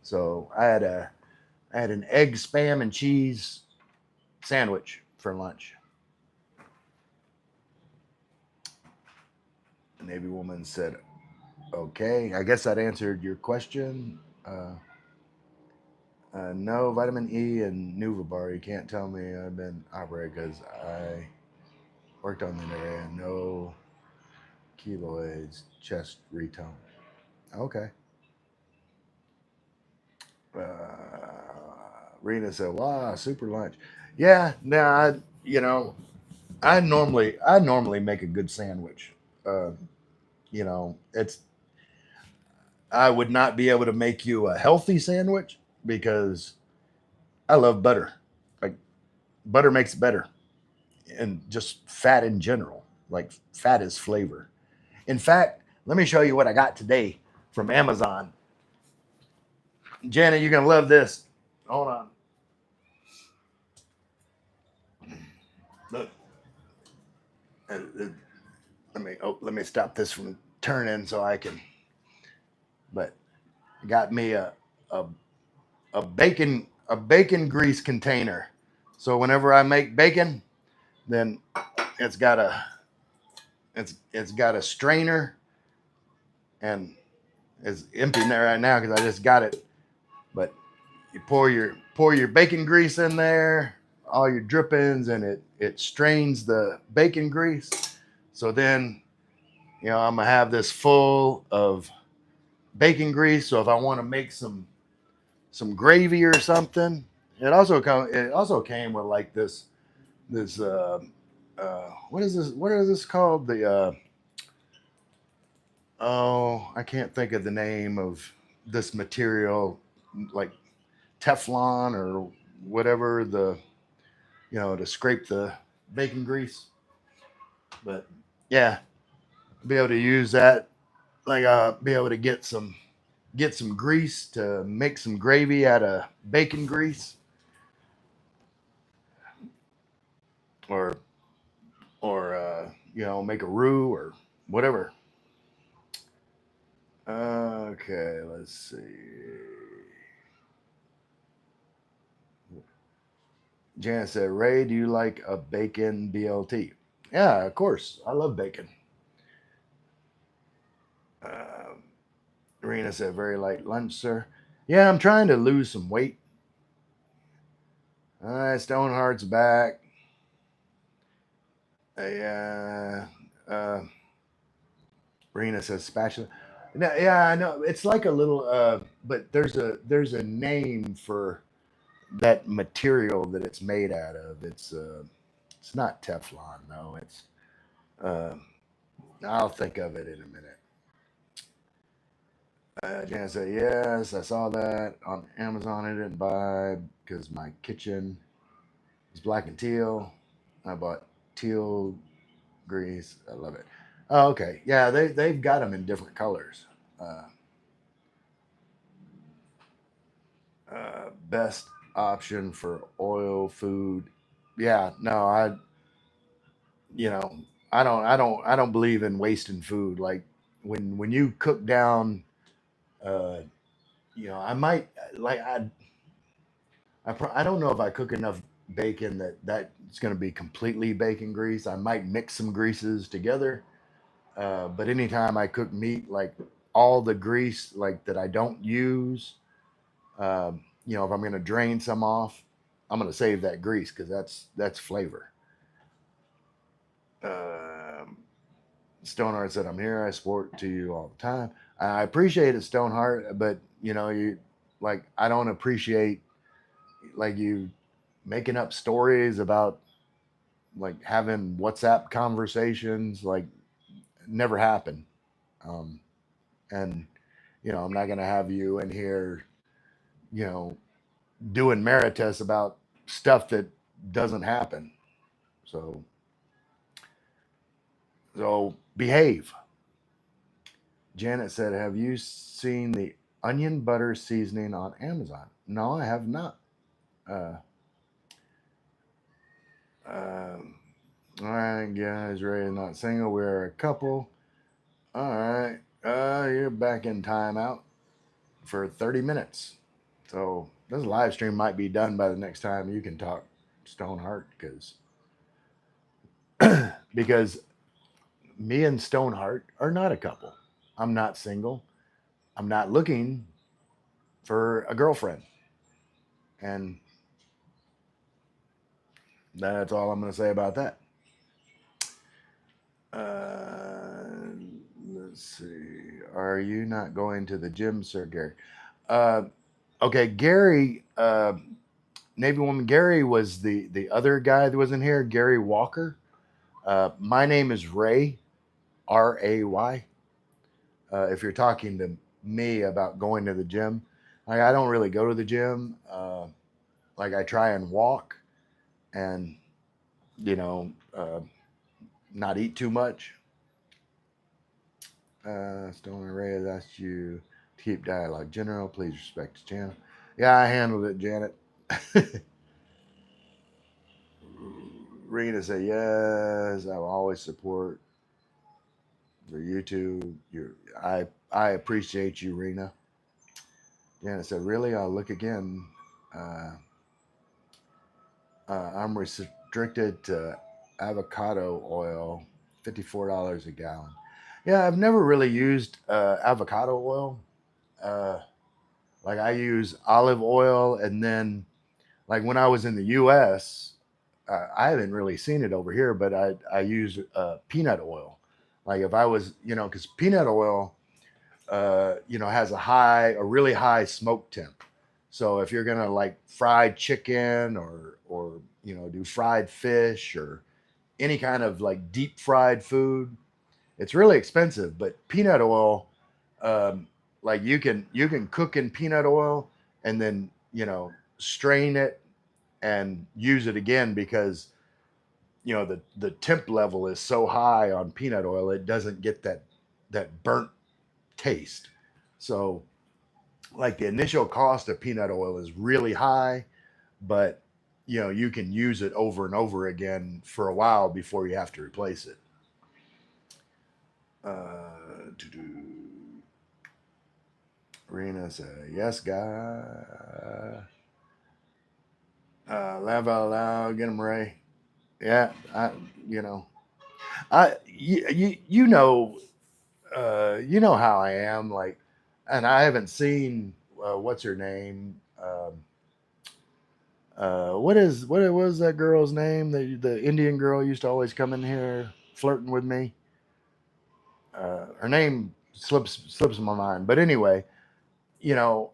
So I had an egg spam and cheese sandwich for lunch. The Navy woman said, "Okay, I guess that answered your question." No vitamin E and Nuvabar. You can't tell me I've been operated because I worked on that area. No keloids, chest retone. Okay. Rena said, "Wow, super lunch." Yeah, no, I normally make a good sandwich. Uh, it's I would not be able to make you a healthy sandwich because I love butter. Like butter makes it better, and just fat in general. Like fat is flavor. In fact, let me show you what I got today from Amazon. Janet, you're gonna love this. Hold on. Look, let me stop this from turning so I can. But got me a a bacon grease container. So whenever I make bacon, then it's got a it's got a strainer, and it's empty in there right now because I just got it. But you pour your bacon grease in there, all your drippings, and it strains the bacon grease. So then I'm gonna have this full of bacon grease. So if I want to make some gravy or something, it also came with like this what is this? What is this called? I can't think of the name of this material, like Teflon or whatever, to scrape the bacon grease. But yeah, be able to use that. Like be able to get some grease to make some gravy out of bacon grease, or make a roux or whatever. Okay, let's see. Janet said, "Ray, do you like a bacon BLT?" Yeah, of course. I love bacon. Um, Rena said, "Very light lunch, sir." Yeah, I'm trying to lose some weight. Stoneheart's back. Yeah. Rena says spatula. No, yeah, I know. It's like a little but there's a name for that material that it's made out of. It's not Teflon, no. It's uh I'll think of it in a minute. Jan said, "Yes, I saw that on Amazon. I didn't buy because my kitchen is black and teal. I bought teal grease. I love it." Oh, okay. Yeah, they've got them in different colors. Uh, Best option for oil food. Yeah, no, you know, I don't believe in wasting food. Like when you cook down, uh, I might like I don't know if I cook enough bacon that's going to be completely bacon grease. I might mix some greases together. But anytime I cook meat, like all the grease like that I don't use, If I'm going to drain some off, I'm going to save that grease because that's flavor. Um, Stoneheart said, "I'm here. I support to you all the time. I appreciate it, Stoneheart, but you like I don't appreciate like you making up stories about like having WhatsApp conversations like never happen. Um, and I'm not gonna have you in here, you know, doing Meritus about stuff that doesn't happen. So behave." Janet said, "Have you seen the onion butter seasoning on Amazon?" No, I have not. Uh, um, all right, guys, Ray is not single. We're a couple. All right. You're back in timeout for 30 minutes. So this live stream might be done by the next time you can talk, Stoneheart, because me and Stoneheart are not a couple. I'm not single. I'm not looking for a girlfriend. And that's all I'm going to say about that. Uh, let's see. Are you not going to the gym, Sir Gary? Uh, okay, Gary, Navy woman Gary was the other guy that was in here, Gary Walker. My name is Ray, Ray. If you're talking to me about going to the gym, like I don't really go to the gym. Like I try and walk and you know uh, not eat too much. Stone and Ray has asked you to keep dialogue general. Please respect the channel. Yeah, I handled it, Janet. Rena said yes. I will always support for YouTube. I appreciate you, Rena. Janet said, "Really? I'll look again. Uh, I'm restricted to avocado oil, $54 a gallon." Yeah, I've never really used avocado oil. Uh, like I use olive oil, and then like when I was in the U.S., I haven't really seen it over here, but I use peanut oil. Like if I was, because peanut oil, has a really high smoke temp. So if you're gonna like fried chicken or do fried fish or any kind of like deep fried food, it's really expensive. But peanut oil, um, like you can cook in peanut oil and then strain it and use it again because the temp level is so high on peanut oil it doesn't get that burnt taste. So like the initial cost of peanut oil is really high, but you can use it over and over again for a while before you have to replace it. To do Rena said, "Yes, guy. Laugh out loud, get him Ray." Yeah, you know, you know how I am. Like, and I haven't seen what's her name. What was that girl's name? The Indian girl used to always come in here flirting with me. Her name slips my mind, but anyway, you know,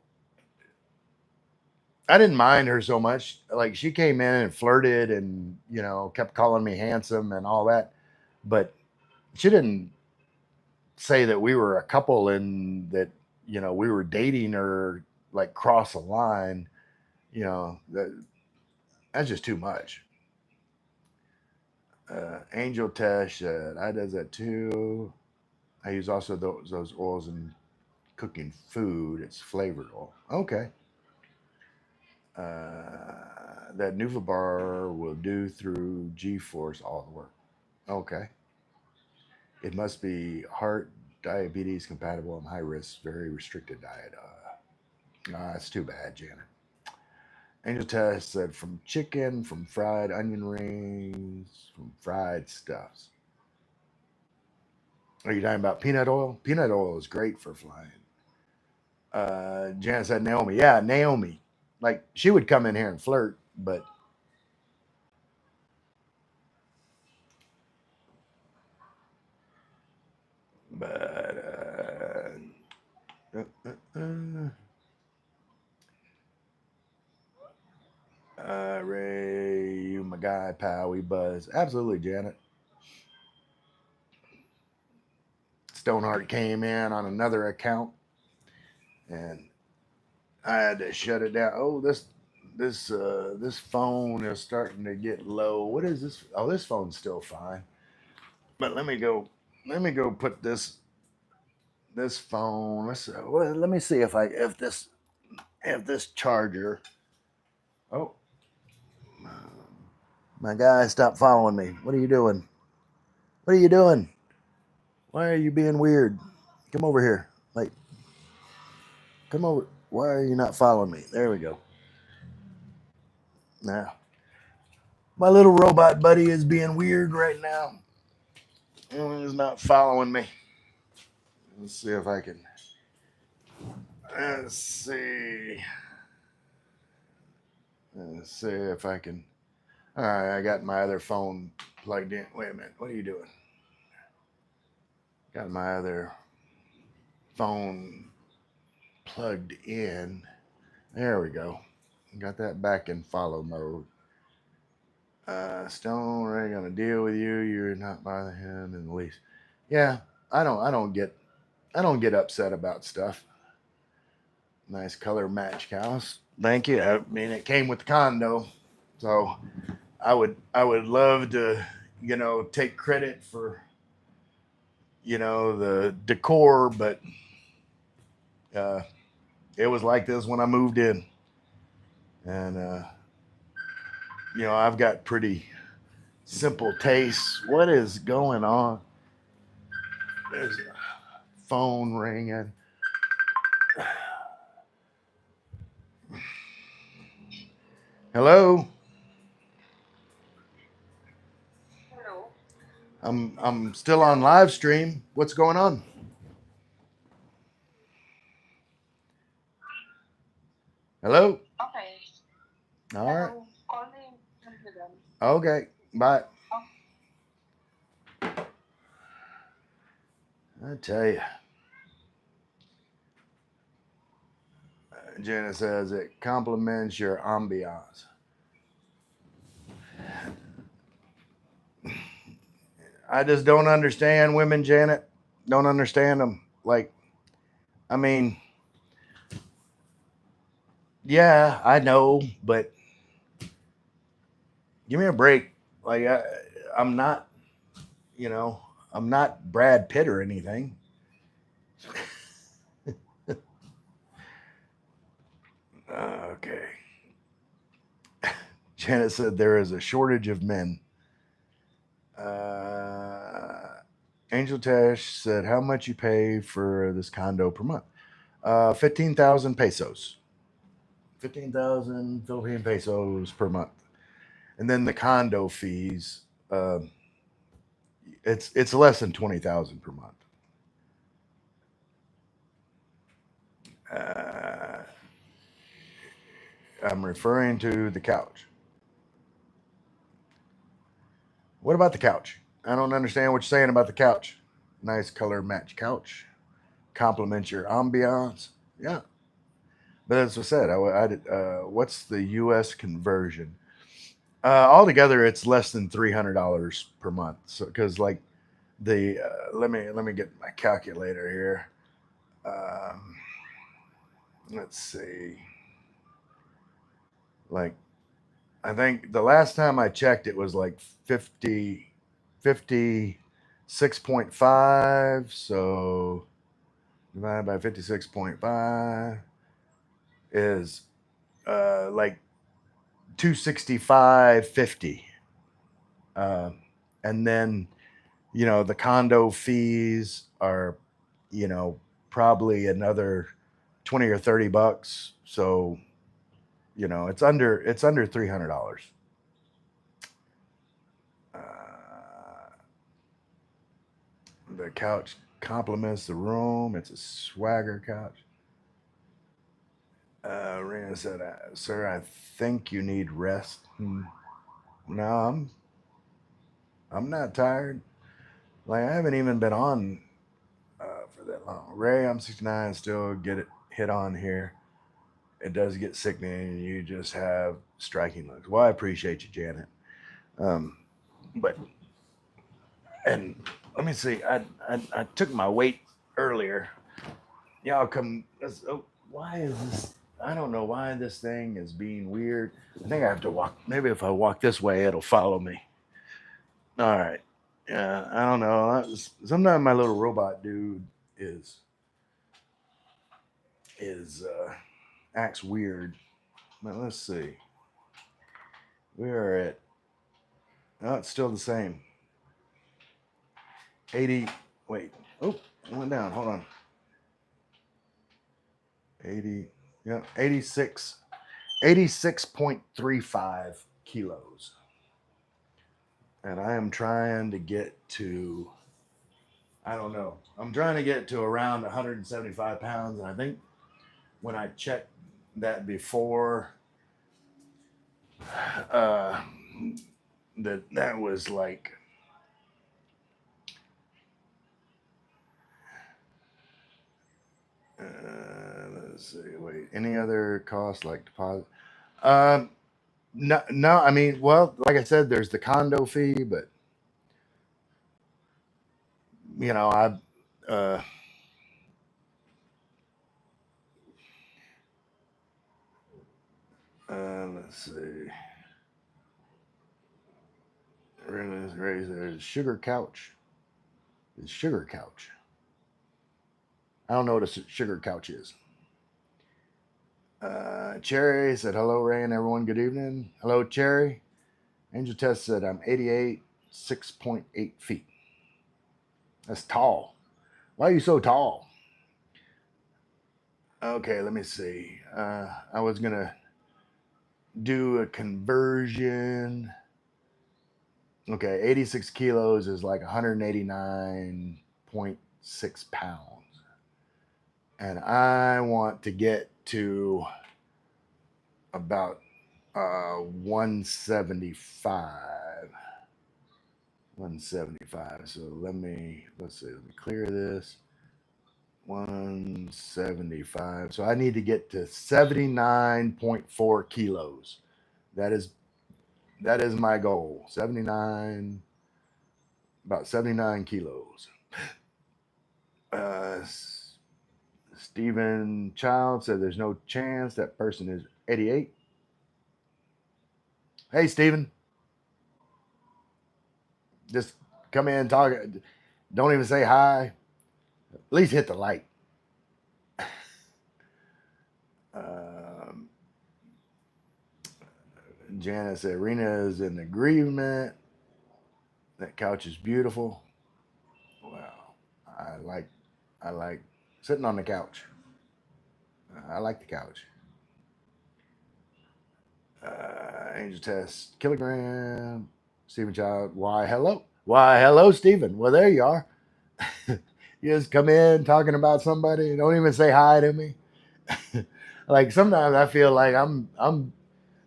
I didn't mind her so much. Like she came in and flirted and kept calling me handsome and all that, but she didn't say that we were a couple and that we were dating or like cross a line. That's just too much. Angel Tesh said, "I does that too. I use also those oils in cooking food. It's flavored oil." Okay. That Nuva bar will do through G-Force all the work. Okay. It must be heart diabetes compatible and high risk, very restricted diet. That's too bad, Janet. Angel Test said from chicken, from fried onion rings, from fried stuffs. Are you talking about peanut oil? Peanut oil is great for flying. Janet said Naomi. Yeah, Naomi. Like she would come in here and flirt, but Ray, you my guy, pal. We buzz. Absolutely, Janet. Stoneheart came in on another account, and I had to shut it down. Oh, this phone is starting to get low. What is this? Oh, this phone's still fine. But let me go put this phone. Let me see if this charger. Oh, my guy, stop following me. What are you doing? What are you doing? Why are you being weird? Come over here. Like, come over. Why are you not following me? There we go. Now, my little robot buddy is being weird right now. He's not following me. Let's see if I can. Let's see. Let's see if I can. All right, I got my other phone plugged in. Wait a minute. What are you doing? Got my other phone plugged in. There we go. Got that back in follow mode. Stone, I ain't gonna deal with you. You're not bothering him in the least. Yeah, I don't get upset about stuff. Nice color match cows. Thank you. I mean, it came with the condo, so I would love to, take credit for, the decor, but uh, it was like this when I moved in, and I've got pretty simple tastes. What is going on? There's a phone ringing. Hello. Hello. I'm still on live stream. What's going on? Hello. Okay. All right. Hello. Calling Amsterdam. Okay. Bye. Oh, I tell you, Jenna says it complements your ambiance. I just don't understand women, Janet. Don't understand them. Like, I mean, yeah, I know, but give me a break. Like, I'm not, you know, I'm not Brad Pitt or anything. Okay. Janet said there is a shortage of men. Uh, Angel Tash said, "How much you pay for this condo per month?" 15,000 pesos. 15,000 Philippine pesos per month, and then the condo fees. It's less than 20,000 per month. Uh, I'm referring to the couch. What about the couch? I don't understand what you're saying about the couch. Nice color match couch. Complements your ambiance. Yeah, but as I said, what's the U.S. conversion? Altogether, it's less than $300 per month. So, because like let me get my calculator here. Um, let's see. Like I think the last time I checked, it was like 56.5. So divided by 56.5 is like 265.50. Uh, and then the condo fees are you know probably another 20 or 30 bucks. So it's under $300. The couch complements the room. It's a swagger couch. Rena said, "Sir, I think you need rest." No, I'm not tired. Like I haven't even been on for that long. Ray, I'm 69. Still get it hit on here. It does get sickening. You just have striking looks. Well, I appreciate you, Janet. Um, but and let me see. I took my weight earlier. Y'all come. Oh, why is this? I don't know why this thing is being weird. I think I have to walk. Maybe if I walk this way, it'll follow me. All right. Yeah, I don't know. Sometimes my little robot dude is is acts weird. But let's see. We are at. Oh, it's still the same. 80. Wait. Oh, it went down. Hold on. 80. Yeah, 86. 86.35 kilos. And I am trying to get to, I don't know, I'm trying to get to around 175 pounds. And I think when I checked that before, uh, that was like, let's see, wait, any other cost like deposit? Um, no, no, I mean, well, like I said, there's the condo fee, but I, let's see. There's sugar couch. It's sugar couch. I don't know what a sugar couch is. Cherry said, hello, Ray, and everyone. Good evening. Hello, Cherry. Angel Test said, I'm 88, 6.8 feet. That's tall. Why are you so tall? Okay, let me see. I was going to do a conversion. Okay, 86 kilos is like 189.6 pounds. And I want to get to about 175. 175. So let's see, let me clear this. 175. So I need to get to 79.4 kilos. That is my goal. 79, about 79 kilos. Uh, Stephen Child said there's no chance that person is 88. Hey, Stephen, just come in and talk. Don't even say hi. At least hit the like. Um, Janice said Rena is in agreement. That couch is beautiful. Wow, I like sitting on the couch. I like the couch. Angel Test kilogram. Stephen Child. Why hello, Stephen. Well, there you are. You just come in talking about somebody. Don't even say hi to me. Like sometimes I feel like I'm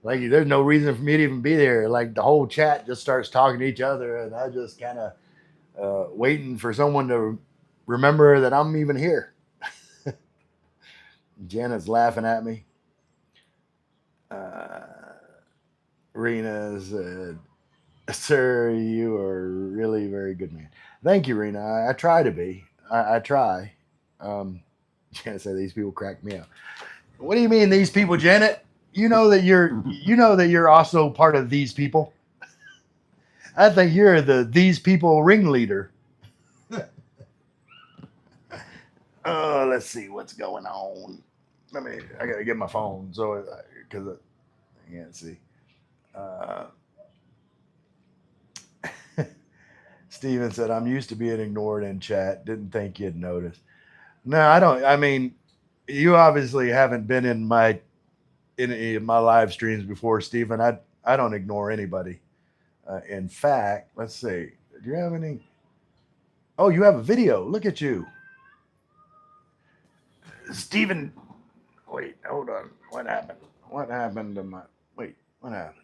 like there's no reason for me to even be there. Like the whole chat just starts talking to each other, and I just kind of waiting for someone to remember that I'm even here. Janet's laughing at me. Uh, Rena said, "Sir, you are really very good man." Thank you, Rena. I try to be. I try. Janet said these people crack me up. What do you mean these people, Janet? You know that you're also part of these people. I think you're the these people ringleader. Let's see what's going on. I gotta get my phone so because I can't see. Uh, Steven said, "I'm used to being ignored in chat. Didn't think you'd notice." No, I don't. I mean, you obviously haven't been in any of my live streams before, Stephen. I don't ignore anybody. In fact, let's see. Do you have any? Oh, you have a video. Look at you, Stephen. Wait, hold on. What happened? What happened to my? Wait, what happened?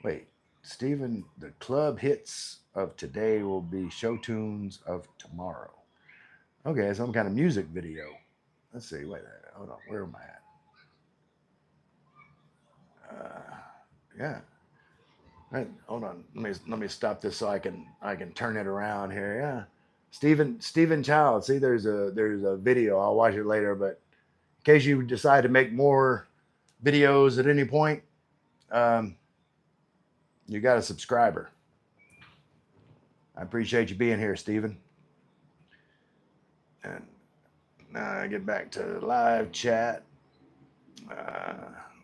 Wait, Stephen, the club hits of today will be show tunes of tomorrow. Okay, some kind of music video. Let's see. Wait, hold on. Where am I at? Yeah. Right, hold on. Let me stop this so I can turn it around here. Yeah. Stephen Child. See, there's a video. I'll watch it later. But in case you decide to make more videos at any point, um, you got a subscriber. I appreciate you being here, Stephen. And now I get back to the live chat. Uh,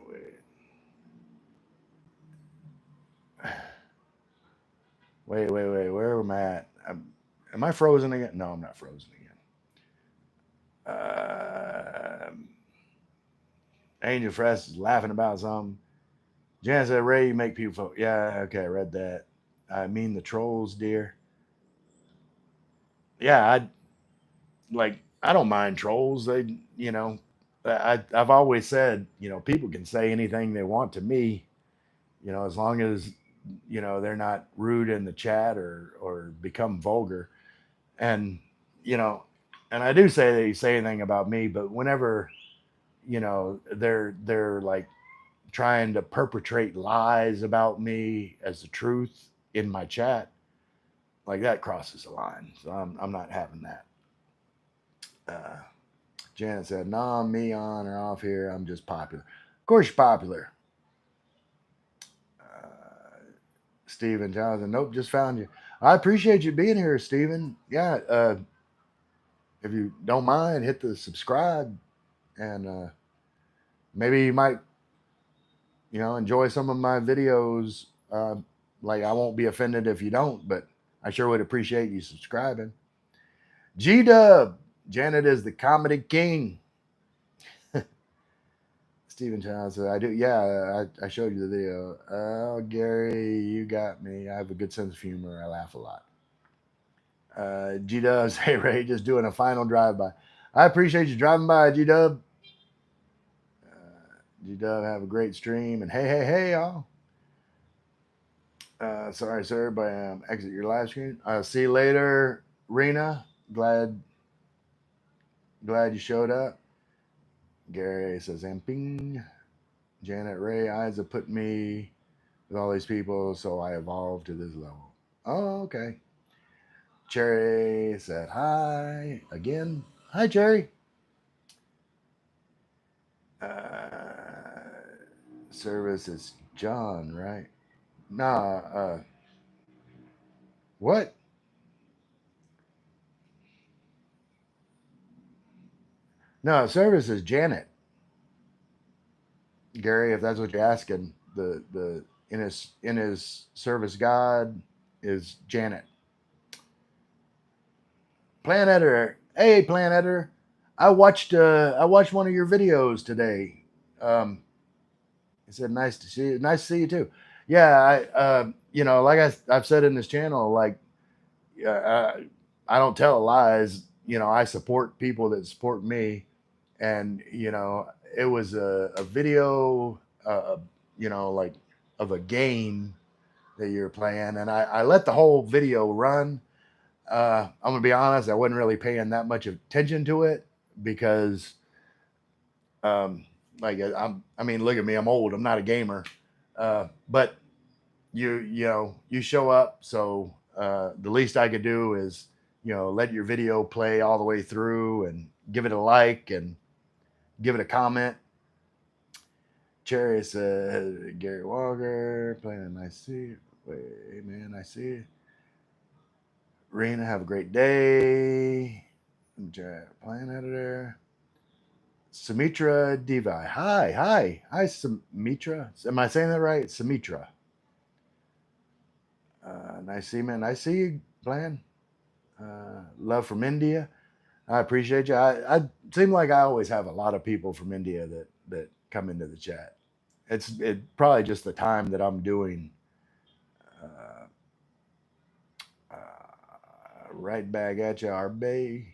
wait. Where am I at? Am I frozen again? No, I'm not frozen again. Angel Fresh is laughing about something. Jan said, Ray, you make people. Yeah, okay, I read that. I mean the trolls, dear. Yeah, I don't mind trolls. I've always said, people can say anything they want to me, as long as they're not rude in the chat or become vulgar. And you know, and I do say they say anything about me, but whenever they're like trying to perpetrate lies about me as the truth in my chat, like that crosses the line. So I'm not having that. Uh, Janet said, "Nah, me on or off here. I'm just popular. Of course, you're popular." Steven Johnson, nope, just found you. I appreciate you being here, Steven. Yeah, if you don't mind, hit the subscribe, and maybe you might, enjoy some of my videos. Like I won't be offended if you don't, but I sure would appreciate you subscribing. G Dub, Janet is the comedy king. Stephen Johnson, I do. Yeah, I showed you the video. Oh, Gary, you got me. I have a good sense of humor. I laugh a lot. G Dubs, hey Ray, just doing a final drive by. I appreciate you driving by, G Dub. G Dub, have a great stream. And hey, y'all. Sorry, sir, but exit your live stream. See you later, Rena. Glad you showed up. Gary says, Amping. Janet Ray, eyes have put me with all these people, so I evolved to this level. Oh, okay. Cherry said, hi again. Hi, Cherry. Service is John, right? Nah, what? No, service is Janet. Gary, if that's what you're asking, the in his service God is Janet. Plan editor. Hey, plan editor. I watched one of your videos today. Um, he said, "Nice to see you. Nice to see you too." Yeah, like I've said in this channel, like I don't tell lies. I support people that support me, and it was a video, like of a game that you're playing, and I let the whole video run. I'm gonna be honest, I wasn't really paying that much attention to it because, um, like I mean, look at me, I'm old, I'm not a gamer, but you show up, so the least I could do is let your video play all the way through and give it a like and give it a comment. Cherry said, Gary Walker playing a nice see. Wait, man, I see. Rena, have a great day. Plan editor. Sumitra Devi. Hi, Sumitra. Am I saying that right? Sumitra. Nice see, man. Nice see you, Plan. Love from India. I appreciate you. I seem like I always have a lot of people from India that come into the chat. It probably just the time that I'm doing. Uh, right back at you, Arbe.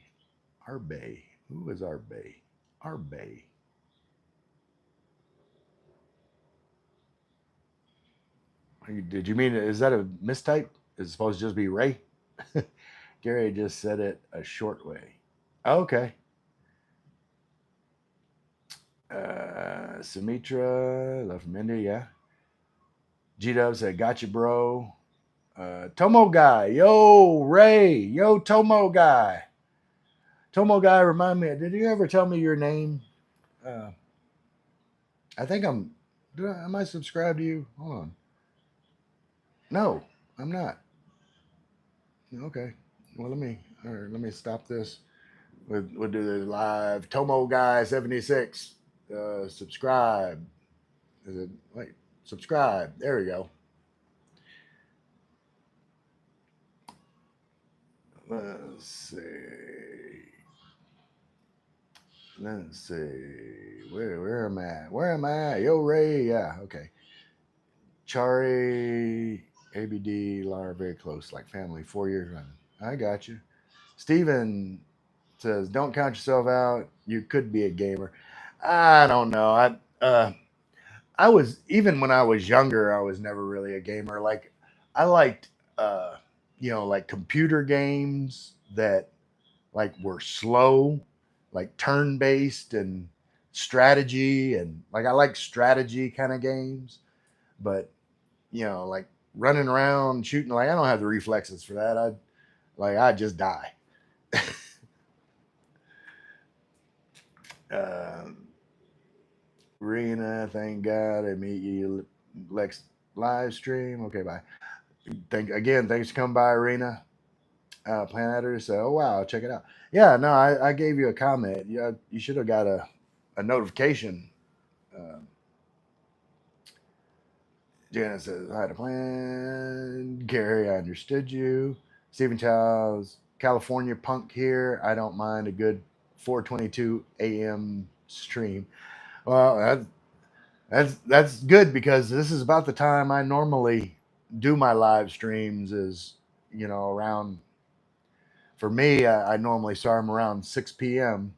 Arbe. Who is Arbe? Arbe. Did you mean, is that a mistype? Is it supposed to just be Ray? Gary just said it a short way. Okay. Sumitra, love from India, yeah. G Dub said, gotcha, bro. Tomo guy, yo, Ray, yo, Tomo guy. Tomo guy, remind me, did you ever tell me your name? Uh, I think am I subscribed to you? Hold on. No, I'm not. Okay. Well, let me stop this. We'll do the live. Tomo guy 76. Subscribe. Is it wait? Subscribe. There we go. Let's see. Let's see. Where am I at? Where am I at? Yo Ray. Yeah. Okay. Chari. ABD. Lara. Very close. Like family. 4 years running. I got you. Steven says, "Don't count yourself out. You could be a gamer." I don't know. I was, even when I was younger, I was never really a gamer. Like I liked uh like computer games that like were slow, like turn based and strategy, and like I like strategy kind of games, but like running around shooting, like I don't have the reflexes for that. I just die. Um Rena, thank God I meet you. Lex live stream. Okay, bye. Thanks for coming by, Arena. Planet Editor said, "Oh wow, check it out." Yeah, no, I gave you a comment. You should have got a notification. Um, Janet says, "Hi to plan." Gary, I understood you. Stephen Childs, California punk here. I don't mind a good 4:22 a.m. stream. Well, that's good because this is about the time I normally do my live streams. Is around, for me, I normally start them around 6 p.m.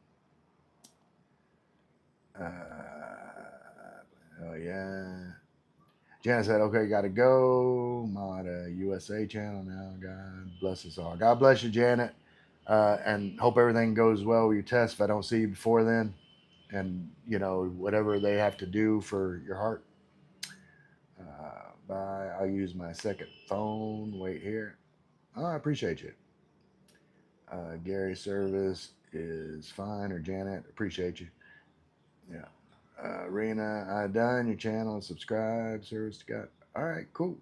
Oh yeah. Janet said, "Okay, got to go. Mod USA channel now. God bless us all. God bless you, Janet, and hope everything goes well with your test. If I don't see you before then, and whatever they have to do for your heart. Bye. I'll use my second phone. Wait here. Oh, I appreciate you. Gary service is fine, or Janet, appreciate you. Yeah. Rena, I done your channel. Subscribe. Service to God. All right, cool.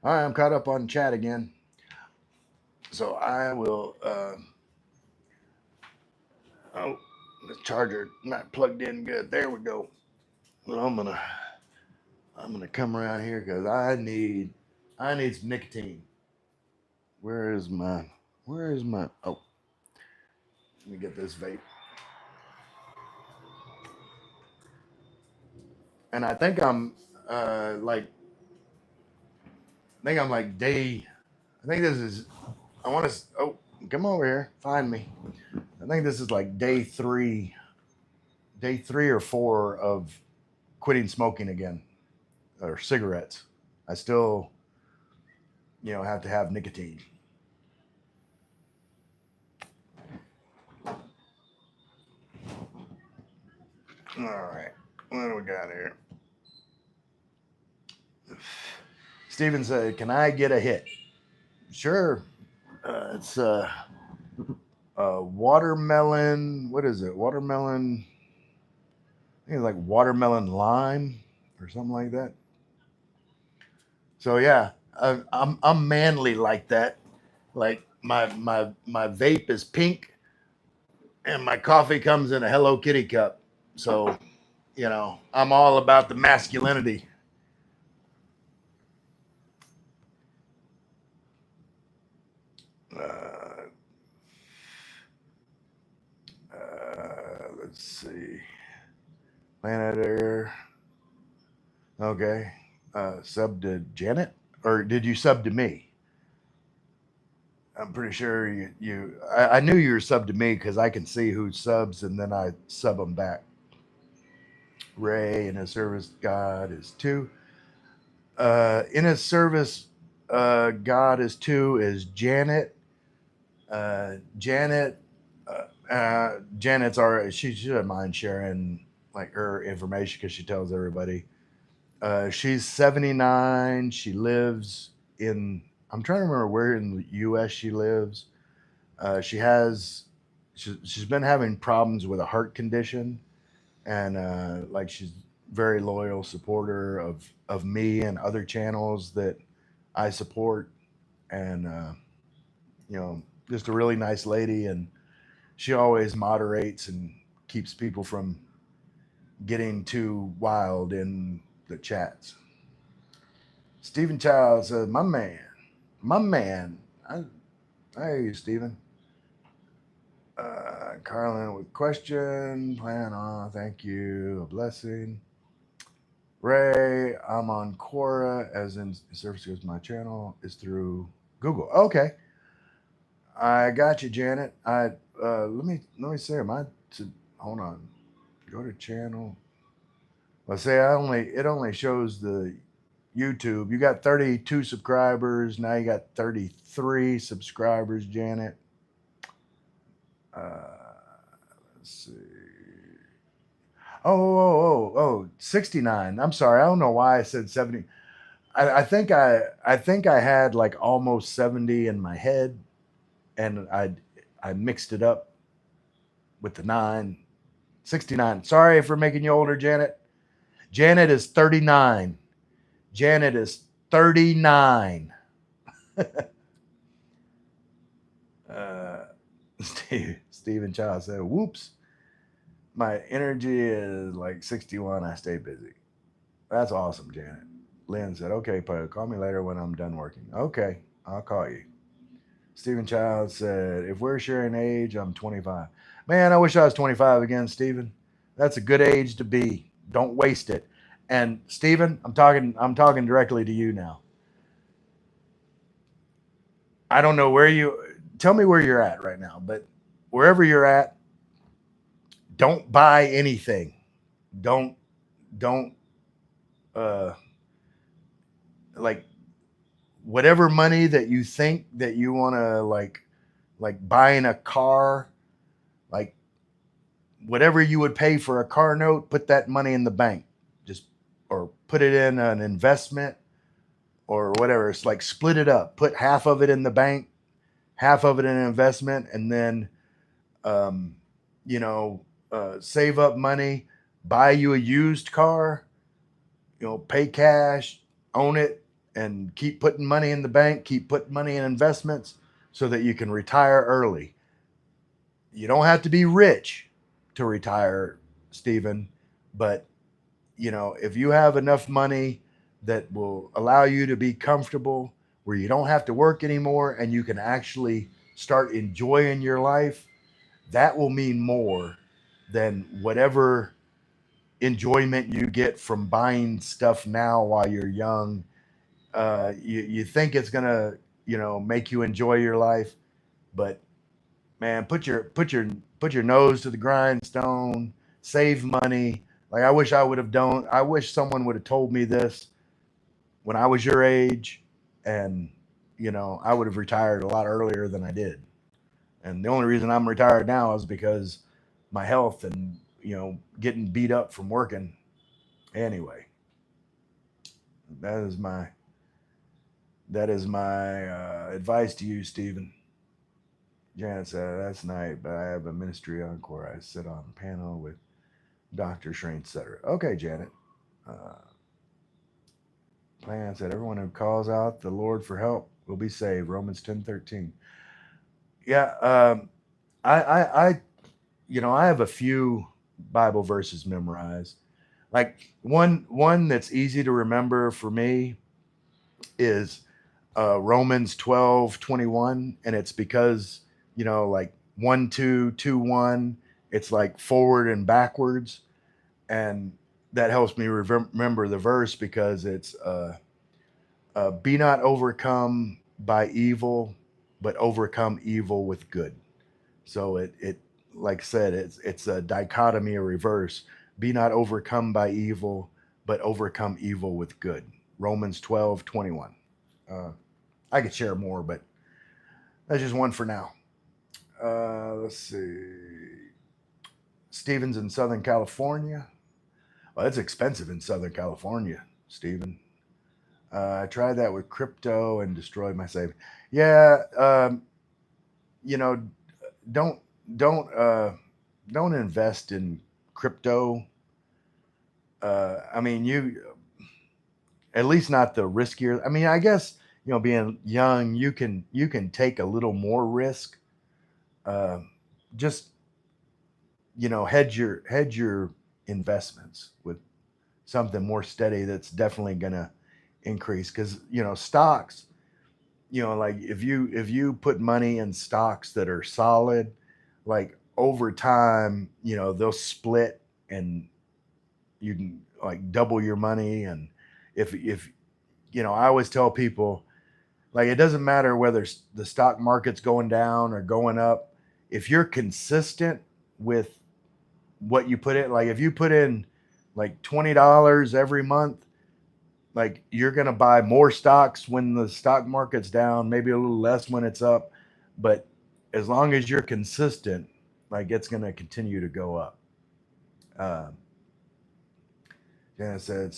All right, I'm caught up on chat again. So I will. Oh, the charger not plugged in good. There we go. Well, I'm gonna come around here because I need some nicotine. Where is my Where is my? Oh, let me get this vape. And like like day. I think this is. I want to. Oh, come over here. Find me. I think this is like day three or four of quitting smoking again, or cigarettes. I still, have to have nicotine. All right. What do we got here? Steven said, "Can I get a hit?" Sure. It's watermelon. What is it? Watermelon. I think it's like watermelon lime or something like that. So yeah, I'm manly like that. Like my vape is pink, and my coffee comes in a Hello Kitty cup. So I'm all about the masculinity. Uh, let's see. Planet Air. Okay. Sub to Janet, or did you sub to me? I'm pretty sure I knew you were subbed to me because I can see who subs and then I sub them back. Ray in his service, God is two. In his service, God is two is Janet. Janet, Janet's already, she shouldn't mind sharing like her information because she tells everybody. She's 79. She lives in, I'm trying to remember where in the US she lives. She has, she's been having problems with a heart condition, and like she's very loyal supporter of me and other channels that I support, and just a really nice lady, and she always moderates and keeps people from getting too wild in the chats. Stephen Child says, my man. I hear you, Stephen. Carlin with question. Plan on. Thank you. A blessing. Ray, I'm on Quora, as in service goes my channel is through Google. Okay, I got you, Janet. I let me say, hold on. Go to channel. Let's say it only shows the YouTube. You got 32 subscribers. Now you got 33 subscribers, Janet. Let's see. 69. I'm sorry. I don't know why I said 70. I think I had like almost 70 in my head, and I mixed it up with the 9. 69. Sorry for making you older, Janet. Janet is 39. Janet is 39. Stephen Child said, whoops. My energy is like 61. I stay busy. That's awesome, Janet. Lynn said, okay, Poe, call me later when I'm done working. Okay, I'll call you. Stephen Child said, if we're sharing age, I'm 25. Man, I wish I was 25 again, Stephen. That's a good age to be. Don't waste it. And Stephen, I'm talking directly to you now. I don't know tell me where you're at right now, but wherever you're at, don't buy anything. Don't uh like whatever money that you think that you want to like buying a car, like whatever you would pay for a car note, put that money in the bank. Just or put it in an investment or whatever. It's like split it up. Put half of it in the bank, half of it in an investment, and then um save up money, buy you a used car, pay cash, own it, and keep putting money in the bank, keep putting money in investments so that you can retire early. You don't have to be rich to retire, Stephen, but if you have enough money that will allow you to be comfortable where you don't have to work anymore and you can actually start enjoying your life, that will mean more than whatever enjoyment you get from buying stuff now while you're young. You think it's gonna, make you enjoy your life, but man, put your nose to the grindstone, save money. Like I wish someone would have told me this when I was your age, and I would have retired a lot earlier than I did. And the only reason I'm retired now is because my health and getting beat up from working. Anyway, that is my advice to you, Stephen. Janet said, that's nice, but I have a ministry encore. I sit on a panel with Dr. Shreen, etc. Okay, Janet. Plan said, everyone who calls out the Lord for help will be saved. Romans 10:13. Yeah, I I have a few Bible verses memorized. Like one that's easy to remember for me is Romans 12:21, and it's because like 1 2 2 1, it's like forward and backwards, and that helps me remember the verse because it's be not overcome by evil, but overcome evil with good. So it like I said, it's a dichotomy, a reverse. Be not overcome by evil, but overcome evil with good. Romans 12:21. Uh, I could share more, but that's just one for now. Let's see. Stevens in Southern California. Well, it's expensive in Southern California, Steven. I tried that with crypto and destroyed my savings. Yeah, you know, don't don't uh, don't invest in crypto. I mean, you at least not the riskier. I mean, I guess being young, you can take a little more risk. Uh, just hedge your investments with something more steady that's definitely gonna increase because stocks. Like if you put money in stocks that are solid, like over time, they'll split and you can like double your money. And if I always tell people, like, it doesn't matter whether the stock market's going down or going up. If you're consistent with what you put in, like if you put in like $20 every month, like you're going to buy more stocks when the stock market's down, maybe a little less when it's up. But as long as you're consistent, like it's going to continue to go up. Um, Janet said,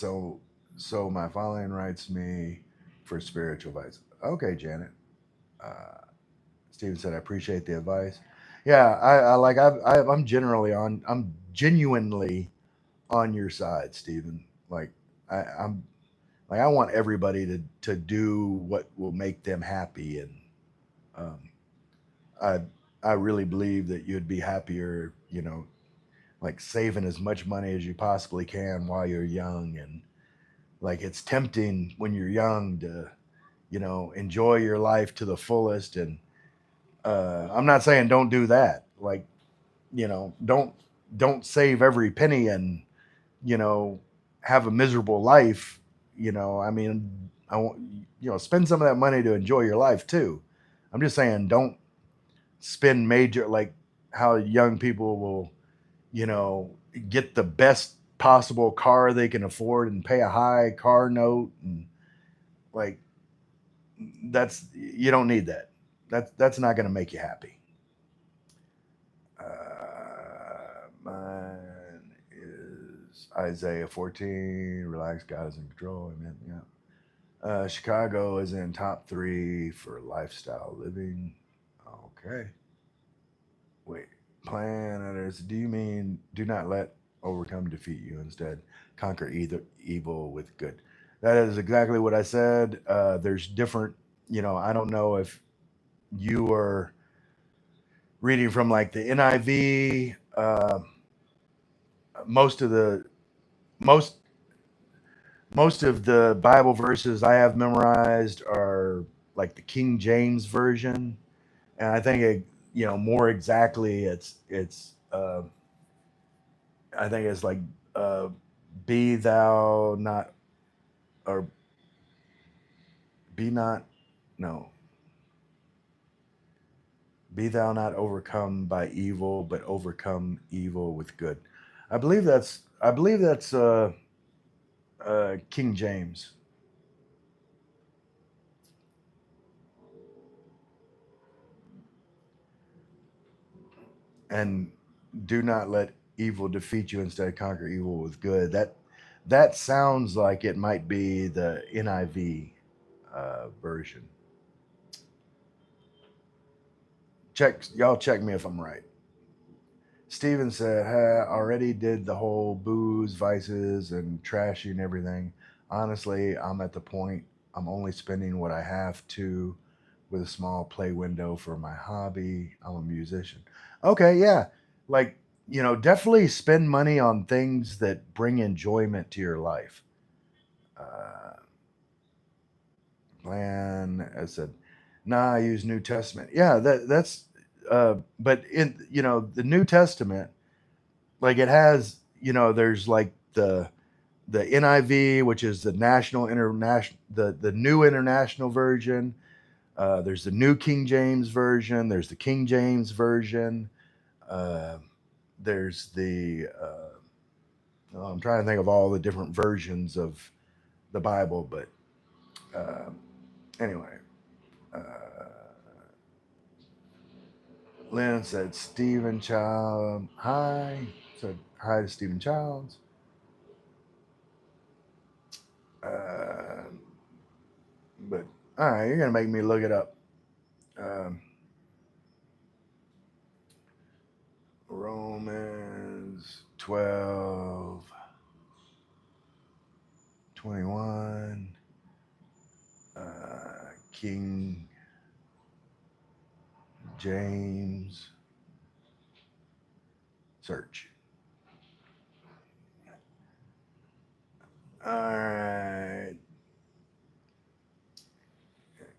so my following writes me for spiritual advice. Okay, Janet. Uh, Steven said, I appreciate the advice. Yeah, I like I'm genuinely on your side, Steven. Like I'm like I want everybody to do what will make them happy, and um, I I really believe that you'd be happier, like saving as much money as you possibly can while you're young. And like it's tempting when you're young to enjoy your life to the fullest. And I'm not saying don't do that. Like don't save every penny and you know have a miserable life. I mean, I want spend some of that money to enjoy your life too. I'm just saying don't spend major, like how young people will you know get the best possible car they can afford and pay a high car note. And like you don't need that. That's not going to make you happy. Mine is Isaiah 14. Relax, God is in control. Amen. Yeah. Chicago is in top 3 for lifestyle living. Okay. Wait. Plan others. Do you mean do not let overcome defeat you? Instead, conquer either evil with good. That is exactly what I said. There's different. I don't know if you are reading from like the NIV. Most of the most most of the Bible verses I have memorized are like the King James version, and I think more exactly I think it's like uh, be thou not or be not no be thou not overcome by evil, but overcome evil with good. I believe that's King James. And do not let evil defeat you, instead conquer evil with good. That sounds like it might be the NIV version. Check me if I'm right. Steven said, already did the whole booze, vices, and trashy and everything. Honestly, I'm at the point I'm only spending what I have to with a small play window for my hobby. I'm a musician. Okay, yeah. Like, definitely spend money on things that bring enjoyment to your life. Uh, Plan, I said, nah, I use New Testament. Yeah, but in, the New Testament, like it has, there's like the NIV, which is the national international, the new international version. There's the New King James Version. There's the King James Version. Uh, there's the I'm trying to think of all the different versions of the Bible, but uh, anyway, uh, Lynn said Stephen Child. Hi, said hi to Stephen Childs. Uh, but all right, you're gonna make me look it up. Um, Romans 12, 21, King James search. All right.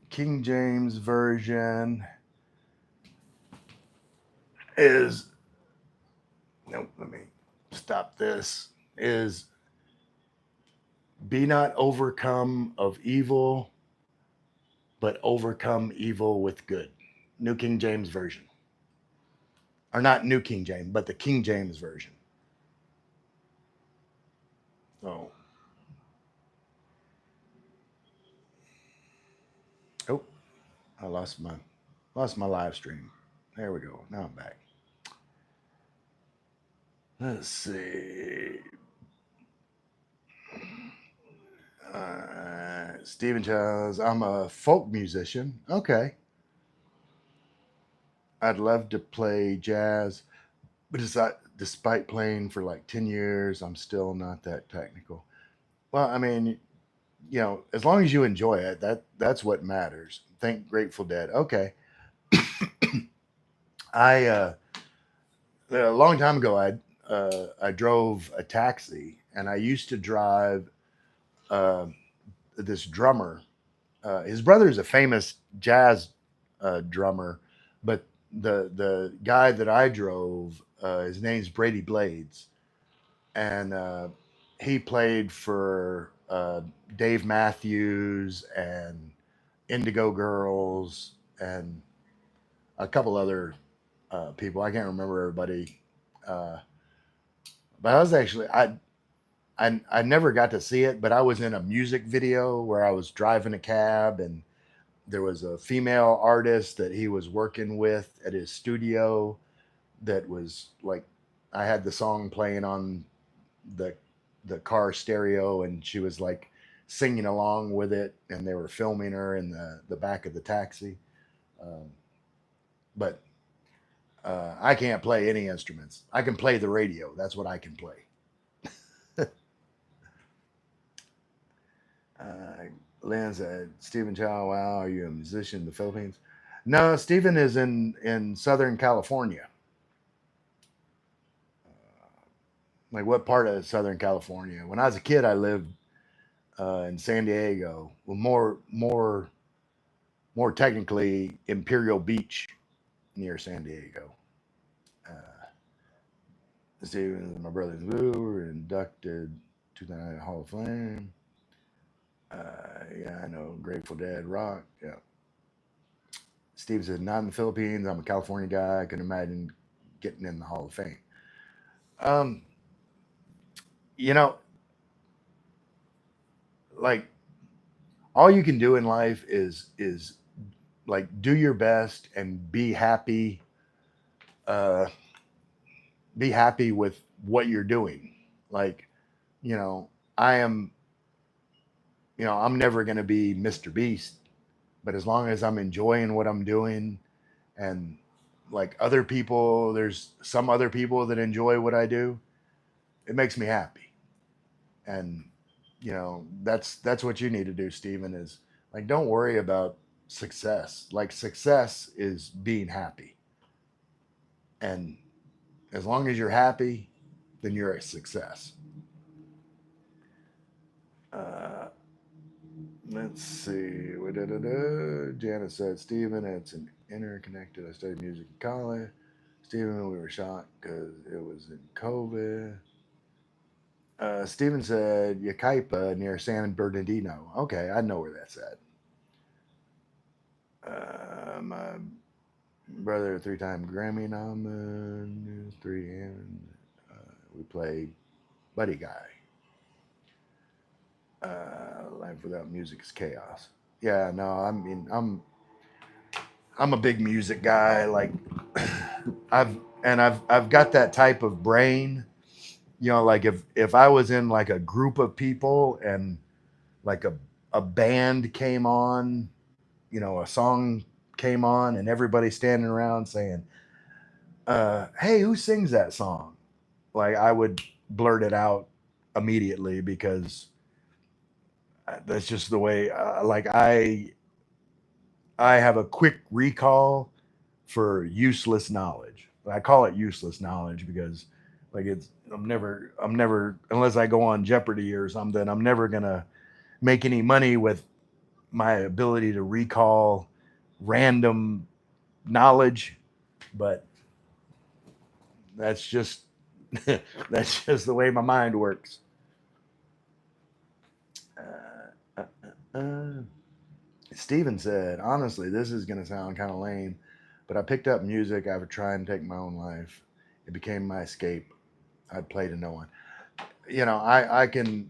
King James Version is, nope, let me stop this. Is be not overcome of evil, but overcome evil with good. New King James Version. Or not New King James, but the King James Version. Oh. Oh, I lost my live stream. There we go. Now I'm back. Let's see. Stephen Childs. I'm a folk musician. Okay. I'd love to play jazz, but despite playing for like 10 years, I'm still not that technical. Well, I mean, as long as you enjoy it, that's what matters. Think Grateful Dead. Okay. I a long time ago, I drove a taxi, and I used to drive uh, this drummer. His brother is a famous jazz drummer, but the guy that I drove, his name's Brady Blades, and he played for Dave Matthews and Indigo Girls and a couple other people. I can't remember everybody, uh, but I was actually I never got to see it, but I was in a music video where I was driving a cab and there was a female artist that he was working with at his studio that was like I had the song playing on the the car stereo and she was like singing along with it and they were filming her in the back of the taxi. Um, but I can't play any instruments. I can play the radio. That's what I can play. Uh, Lynn said, Stephen Chow, wow, are you a musician in the Philippines? No, Stephen is in Southern California. Like what part of Southern California? When I was a kid, I lived in San Diego. Well, more technically, Imperial Beach near San Diego. Uh, Stephen and my brothers Lou were inducted to the Hall of Fame. Yeah, I know Grateful Dead, rock. Yeah. Steve said, not in the Philippines. I'm a California guy. I can imagine getting in the Hall of Fame. Um, you know, like all you can do in life is like do your best and uh be happy with what you're doing. Like, you know, I am, I'm never going to be Mr. Beast, but as long as I'm enjoying what I'm doing and like other people, there's some other people that enjoy what I do, it makes me happy. And that's what you need to do, Stephen, is like don't worry about success. Like success is being happy. And as long as you're happy, then you're a success. Uh, let's see. Janice said, Stephen, it's an interconnected. I studied music in college. Stephen, we were shocked because it was in COVID. Stephen said, Yakaipa near San Bernardino. Okay, I know where that's at. brother, 3-time Grammy nominee, three, and we play Buddy Guy. Life without music is chaos. Yeah, no, I mean, I'm a big music guy. Like, I've got that type of brain. You know, like if I was in like a group of people and like a band came on, you know, a song came on, and everybody standing around saying, "Hey, who sings that song?" Like, I would blurt it out immediately because that's just the way. Like, I have a quick recall for useless knowledge. I call it useless knowledge because like I'm never unless I go on Jeopardy or something, I'm never gonna make any money with my ability to recall random knowledge. But that's just that's just the way my mind works. Uh, uh, uh. Steven said, honestly, this is going to sound kind of lame, but I picked up music after trying to take my own life. It became my escape. I'd play to no one. You know, I can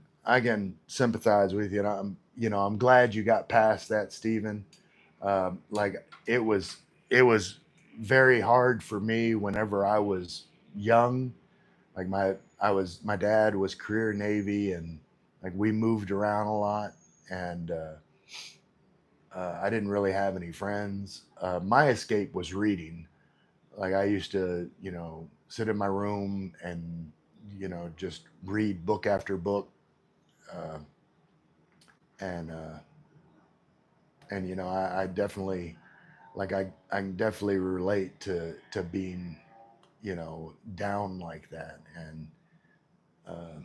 sympathize with you. And I'm glad you got past that, Steven. Like, it was very hard for me whenever I was young. Like, my dad was career Navy, and like we moved around a lot, and I didn't really have any friends. My escape was reading. Like, I used to, sit in my room and, just read book after book, uh, and I definitely like I can definitely relate to being, down like that, and uh,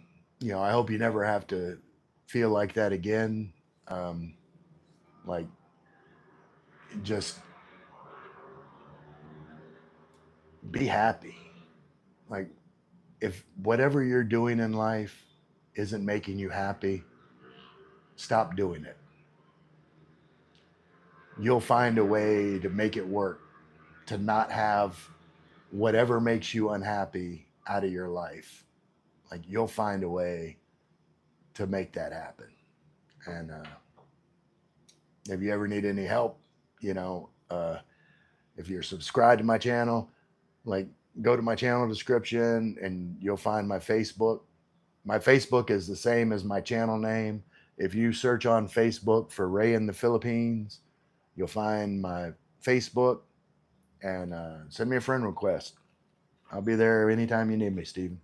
I hope you never have to feel like that again. Um, like, just be happy. Like, if whatever you're doing in life isn't making you happy, stop doing it. You'll find a way to make it work, to not have whatever makes you unhappy out of your life. Like, you'll find a way to make that happen. And if you ever need any help, you know, uh, if you're subscribed to my channel, like, go to my channel description and you'll find my Facebook. My Facebook is the same as my channel name. If you search on Facebook for Ray in the Philippines, you'll find my Facebook, and send me a friend request. I'll be there anytime you need me, Stephen.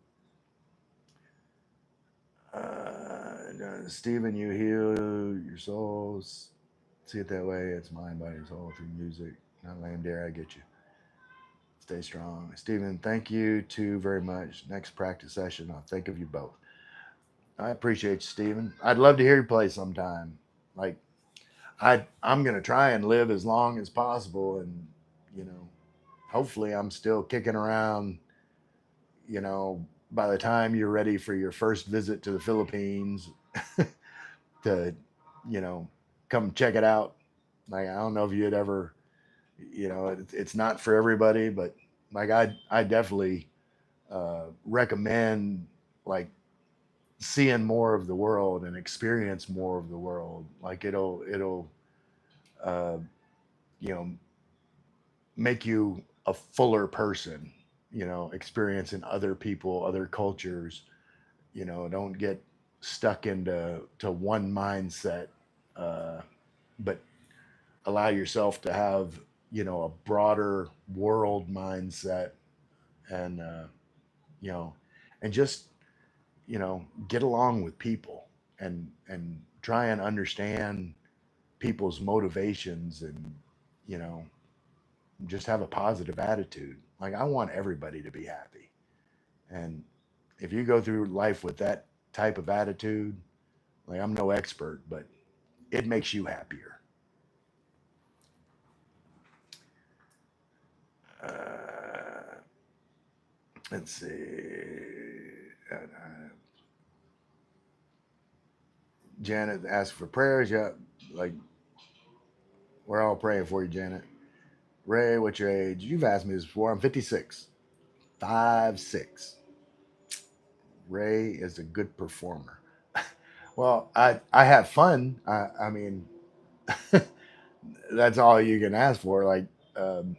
Stephen, you heal your souls. See it that way. It's mind, body, and soul through music. Not lame, dare I get you. Stay strong. Stephen, thank you too very much. Next practice session, I'll think of you both. I appreciate you, Stephen. I'd love to hear you play sometime. Like, I'm gonna try and live as long as possible, and you know, hopefully, I'm still kicking around. By the time you're ready for your first visit to the Philippines, to you know, come check it out. Like, I don't know if you'd ever, it's not for everybody, but like I definitely recommend, like, seeing more of the world and experience more of the world. Like, it'll uh, you know make you a fuller person. Experiencing other people, other cultures. Don't get stuck into one mindset, uh, but allow yourself to have a broader world mindset, and you know and just get along with people, and try and understand people's motivations, and you know just have a positive attitude. Like, I want everybody to be happy, and if you go through life with that type of attitude, like, I'm no expert, but it makes you happier. uh, let's see. Janet asked for prayers. Yeah, like, we're all praying for you, Janet. Ray, what's your age? You've asked me this before. I'm 56. 5'6". Ray is a good performer. Well, I have fun. I mean, that's all you can ask for. Like, um,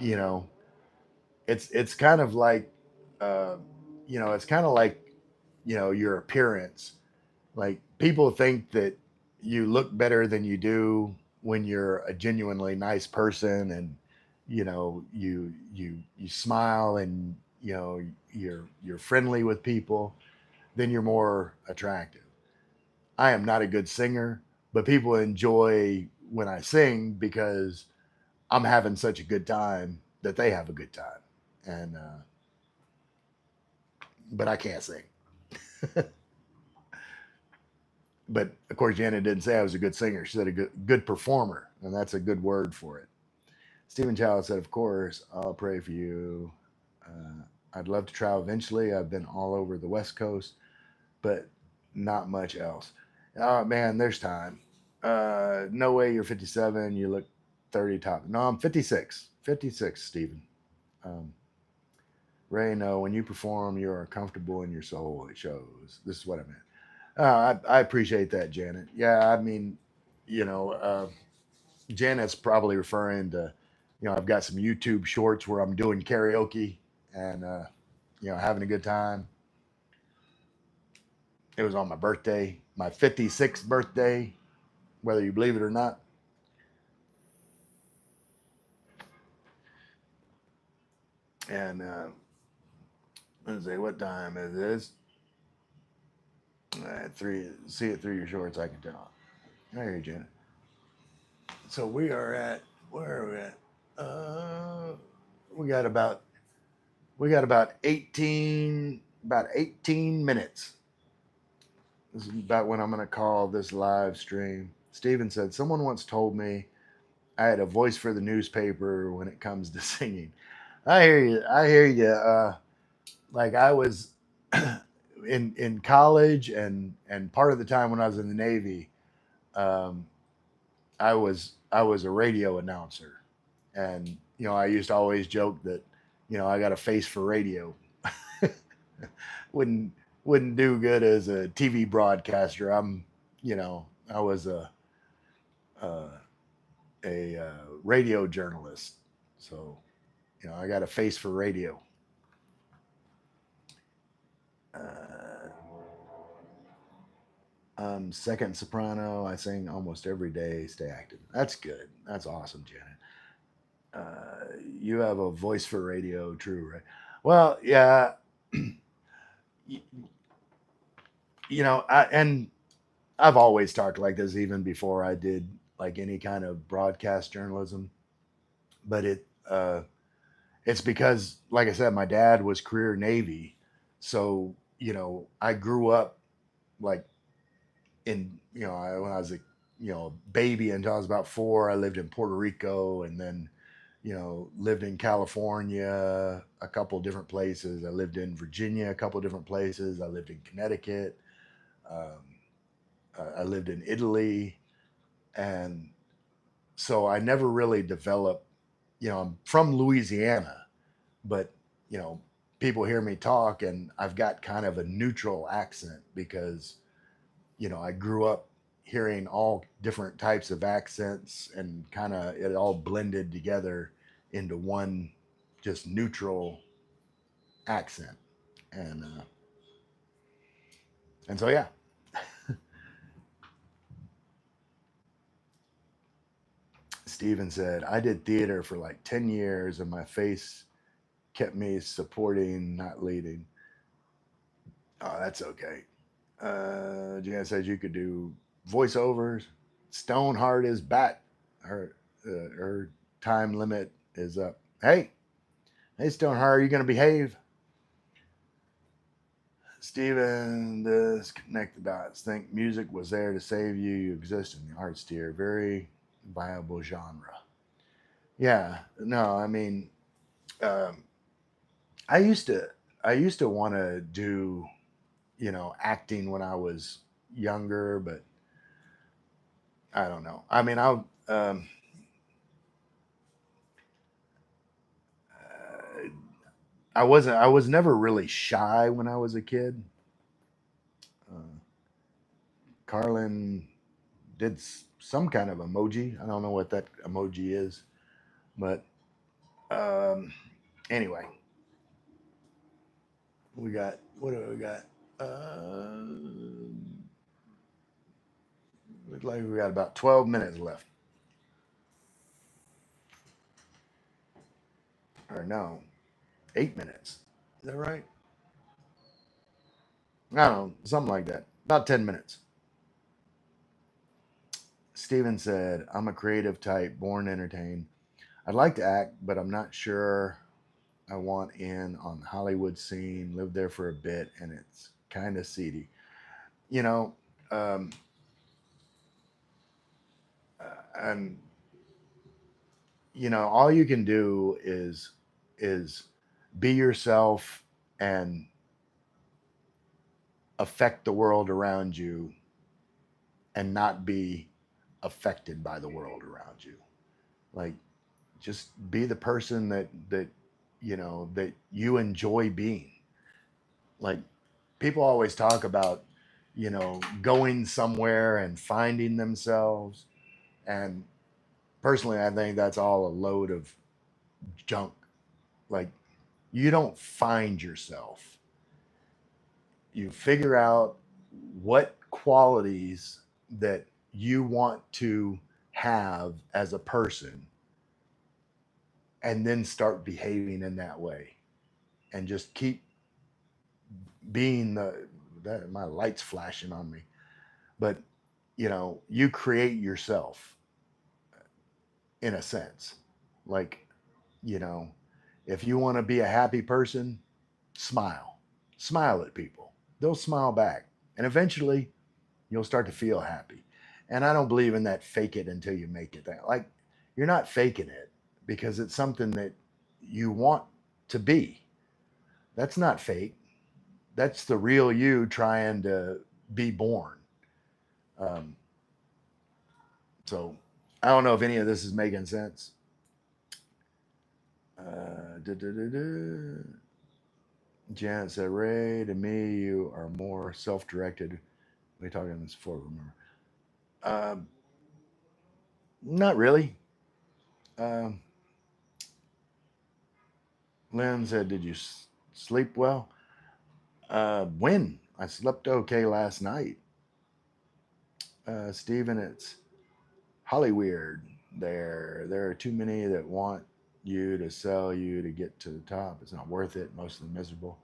you know, it's kind of like, uh, it's kind of like, your appearance. Like people think that you look better than you do when you're a genuinely nice person, and you smile, and you're friendly with people, then you're more attractive. I am not a good singer, but people enjoy when I sing because I'm having such a good time that they have a good time. And but I can't sing. But of course, Janet didn't say I was a good singer. She said a good performer, and that's a good word for it. Stephen Chow said, "Of course, I'll pray for you. I'd love to travel eventually. I've been all over the West Coast, but not much else. Oh man, there's time. No way you're 57. You look 30 top. No, I'm 56. 56, Stephen. Um, Ray, no, when you perform, you are comfortable in your soul. It shows. This is what I meant. I appreciate that, Janet. Yeah, I mean, you know, uh, Janet's probably referring to, I've got some YouTube shorts where I'm doing karaoke and, having a good time. It was on my birthday, my 56th birthday, whether you believe it or not. And let's see, what time is this? Three. See it through your shorts, I can tell. I hear you, Janet. So we are at, where are we at? We got about we got about 18 minutes. This is about when I'm going to call this live stream. Steven said, someone once told me I had a voice for the newspaper when it comes to singing. I hear you. I hear you. Like I was in college, and part of the time when I was in the Navy, um, I was a radio announcer, and I used to always joke that I got a face for radio. wouldn't wouldn't do good as a TV broadcaster. I was uh, a radio journalist, so I got a face for radio. Uh, second soprano. I sing almost every day. Stay active. That's good. That's awesome, Janet. You have a voice for radio, true, right? Well, yeah. y- and I've always talked like this even before I did like any kind of broadcast journalism. But it's because, like I said, my dad was career Navy, so I grew up like when I was a baby until I was about 4. I lived in Puerto Rico, and then lived in California, a couple different places. I lived in Virginia, a couple different places. I lived in Connecticut. Um, I lived in Italy, and so I never really developed. I'm from Louisiana, but you know, people hear me talk, and I've got kind of a neutral accent because I grew up hearing all different types of accents, and kind of it all blended together into one just neutral accent, and so yeah. Steven said, I did theater for like 10 years, and my face kept me supporting, not leading. Oh, that's okay. Jan says you could do voiceovers. Stoneheart is back. Her time limit is up. Hey, Stoneheart, are you going to behave? Steven, this connect the dots. Think music was there to save you. You exist in the arts, dear. Very viable genre. Yeah, no, I mean, um, I used to, I used to want to do, acting when I was younger, but I don't know. I mean, um, I was never really shy when I was a kid. Uh, Carlin did some kind of emoji. I don't know what that emoji is, but um, anyway, we got what do we got? Looks like we got about 12 minutes left. Or no, 8 minutes. Is that right? I don't know, something like that. About 10 minutes. Steven said, I'm a creative type, born to entertain. I'd like to act, but I'm not sure I want in on the Hollywood scene, lived there for a bit, and it's kind of seedy. You know, um, and all you can do is be yourself and affect the world around you and not be affected by the world around you. Like, just be the person that you enjoy being. Like, people always talk about going somewhere and finding themselves, and personally I think that's all a load of junk. Like, you don't find yourself, you figure out what qualities that you want to have as a person, and then start behaving in that way, and just keep being that my light's flashing on me. But you create yourself in a sense. Like, you know if you want to be a happy person, smile. Smile at people, they'll smile back, and eventually you'll start to feel happy. And I don't believe in that fake it until you make it thing. Like, you're not faking it because it's something that you want to be. That's not fake. That's the real you trying to be born. Um, so I don't know if any of this is making sense. Da, da, da, da. Janet said, Ray, to me, you are more self directed. We talked on this before, remember? Um, Not really. Um, Lynn said, did you sleep well? When? I slept okay last night. Stephen, it's Hollyweird there. There are too many that want you to sell you to get to the top. It's not worth it. Mostly miserable.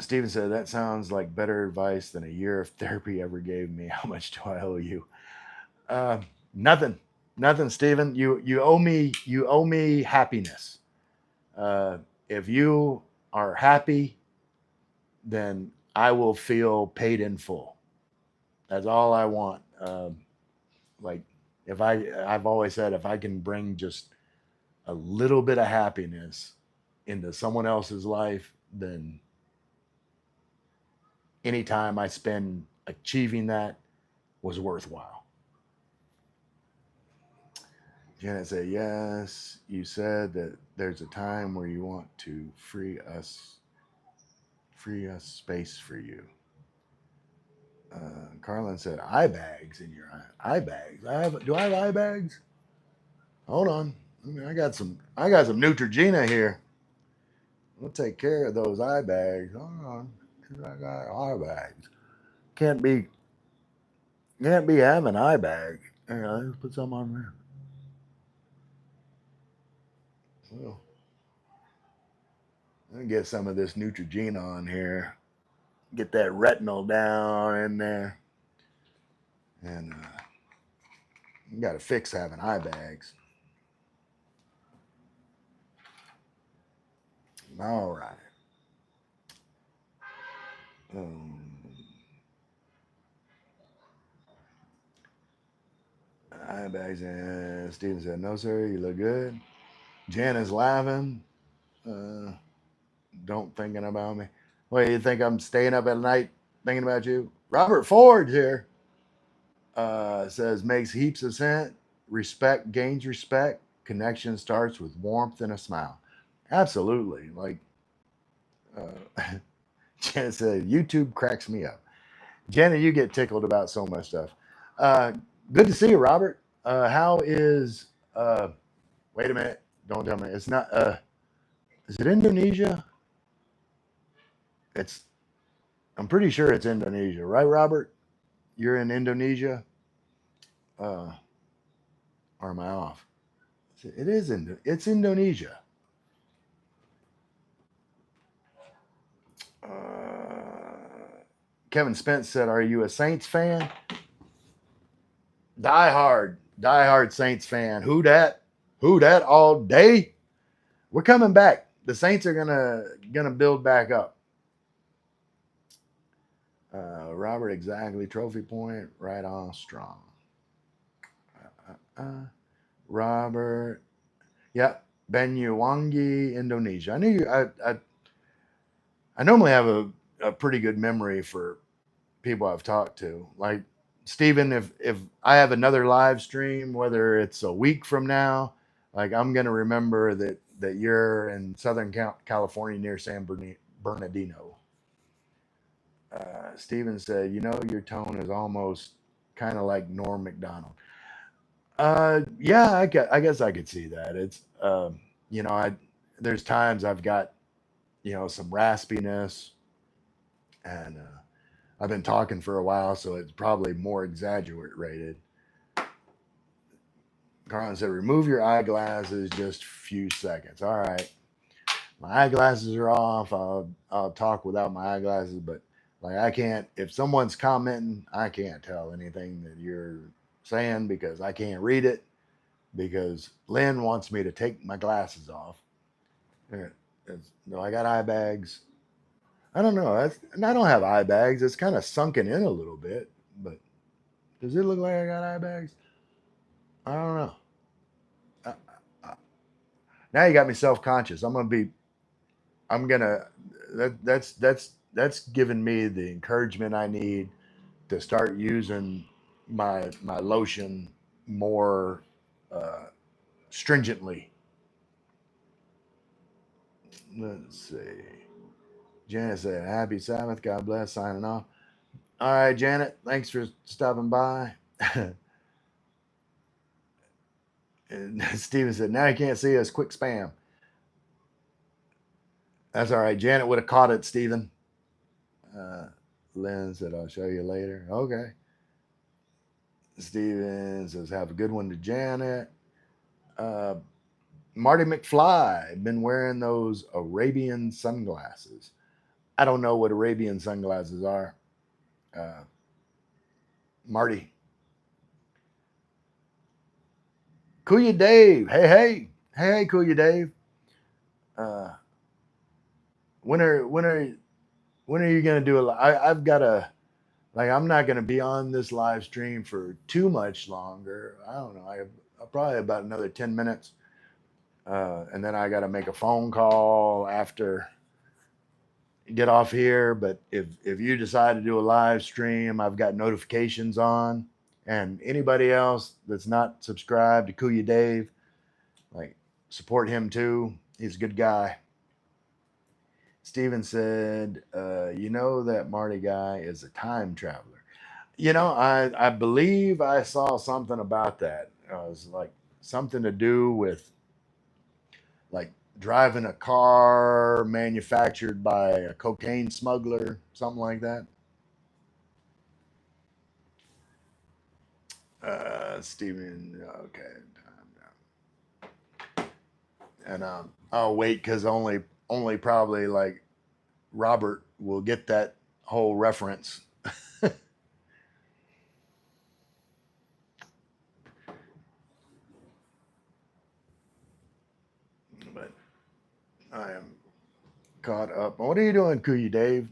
Stephen said, that sounds like better advice than a year of therapy ever gave me. How much do I owe you? Uh, Nothing. Nothing, Stephen. You owe me happiness. Uh, if you are happy, then I will feel paid in full. That's all I want. Like, I've always said, if I can bring just a little bit of happiness into someone else's life, then any time I spend achieving that was worthwhile. Janet said, yes, you said that there's a time where you want to free us space for you. Carlin said, eye bags in your eye bags. Do I have eye bags? Hold on. I got some Neutrogena here. We'll take care of those eye bags. Hold on. I got eye bags. Can't be can't be having eye bag. Here, let's put some on there. Well, let me get some of this Neutrogena on here. Get that retinol down in there. And you got to fix having eye bags. All right. Um, Eye bags, and Steven said, no, sir, you look good. Jan is laughing. Uh, don't thinking about me. What, you think I'm staying up at night thinking about you? Robert Ford here says, makes heaps of sense. Respect gains respect. Connection starts with warmth and a smile. Absolutely. Like Janet said, YouTube cracks me up. Janet, you get tickled about so much stuff. Uh, Good to see you, Robert. How is? Wait a minute. Don't tell me it's not. Is it Indonesia? It's. I'm pretty sure it's Indonesia, right, Robert? You're in Indonesia. Uh, or am I off? It is. It's Indonesia. Kevin Spence said, "Are you a Saints fan?" Die hard Saints fan. Who dat all day? We're coming back. The Saints are gonna build back up. Robert, exactly. Trophy point, right on, strong. Robert, yep. Banyuwangi, Indonesia. I knew you. I normally have a pretty good memory for people I've talked to. Like Stephen, if I have another live stream, whether it's a week from now, like I'm gonna remember that you're in Southern California near San Bernardino. Steven said, your tone is almost kind of like Norm Macdonald. Yeah, I guess I could see that. It's, I there's times I've got, some raspiness, and I've been talking for a while, so it's probably more exaggerated. Carlin said, remove your eyeglasses just a few seconds. All right. My eyeglasses are off. I'll talk without my eyeglasses, but like I can't. If someone's commenting, I can't tell anything that you're saying because I can't read it. Because Lynn wants me to take my glasses off. No, I got eye bags. I don't know. And I don't have eye bags. It's kind of sunken in a little bit. But does it look like I got eye bags? I don't know. Uh, uh, Now you got me self conscious. I'm gonna be. I'm gonna. That's giving me the encouragement I need to start using my lotion more uh, stringently. Let's see. Janet said, "Happy Sabbath. God bless." Signing off. All right, Janet. Thanks for stopping by. And Steven said, "Now you can't see us. Quick spam." That's all right. Janet would have caught it, Steven. Uh, Lynn said, "I'll show you later." Okay. Steven says, "Have a good one to Janet." Uh, Marty McFly been wearing those Arabian sunglasses. I don't know what Arabian sunglasses are. Uh, Marty. Kuya Dave. Hey, Kuya Dave. Uh, when are you gonna do it? I've got a like. I'm not gonna be on this live stream for too much longer. I don't know. I have probably about another 10 minutes, and then I got to make a phone call after get off here. But if you decide to do a live stream, I've got notifications on, and anybody else that's not subscribed to Kuya Dave, like support him too. He's a good guy. Steven said, "You know that Marty guy is a time traveler." I believe I saw something about that. It was like something to do with like driving a car manufactured by a cocaine smuggler, something like that. Steven, okay, and I'll wait because only probably like Robert will get that whole reference. But I am caught up. What are you doing, Kuya Dave?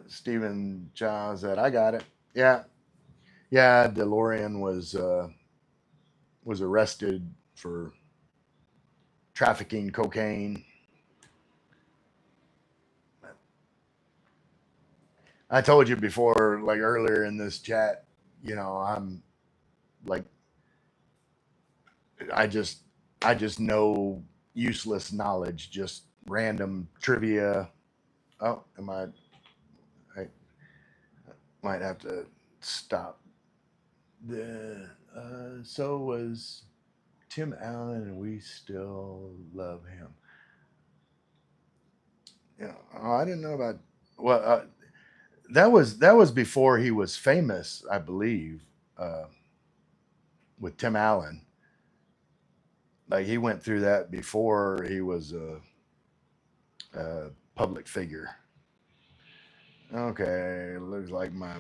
Stephen Chow said, "I got it." Yeah, yeah. DeLorean was arrested for trafficking cocaine. I told you before, like earlier in this chat, I'm like I just know useless knowledge, just random trivia. Oh, I might have to stop. So was Tim Allen, and we still love him. Yeah, oh, I didn't know about. Well, that was before he was famous, I believe, uh, with Tim Allen. Like he went through that before he was a public figure. Okay, looks like my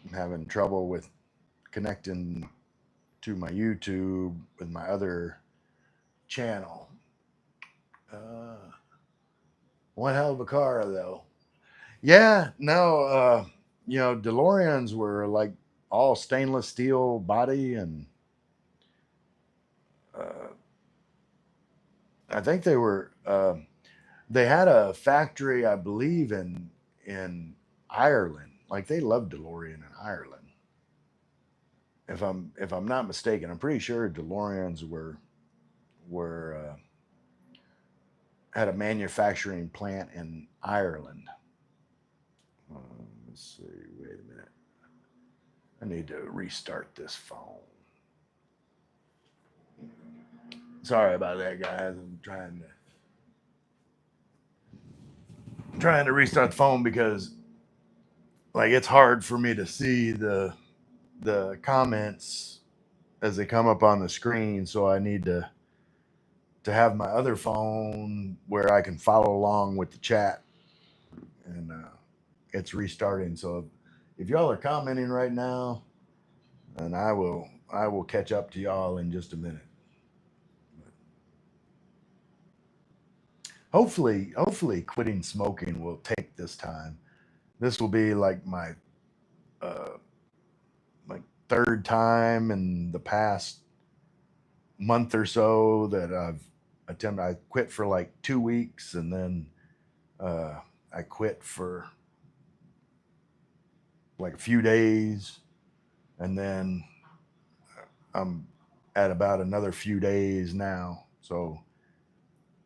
I'm having trouble with connecting to my YouTube with my other channel. Uh, One hell of a car though. Yeah, no, DeLoreans were like all stainless steel body, and uh, I think they had a factory, I believe, in Ireland. Like they love DeLorean in Ireland. If I'm not mistaken, I'm pretty sure DeLoreans were had a manufacturing plant in Ireland. Let's see. Wait a minute. I need to restart this phone. Sorry about that, guys. I'm trying to restart the phone because like it's hard for me to see the comments as they come up on the screen. So I need to have my other phone where I can follow along with the chat, and it's restarting. So if y'all are commenting right now, and I will catch up to y'all in just a minute. Hopefully quitting smoking will take this time. This will be like my uh like third time in the past month or so that I've attempted. I quit for like 2 weeks, and then uh I quit for like a few days, and then I'm at about another few days now. So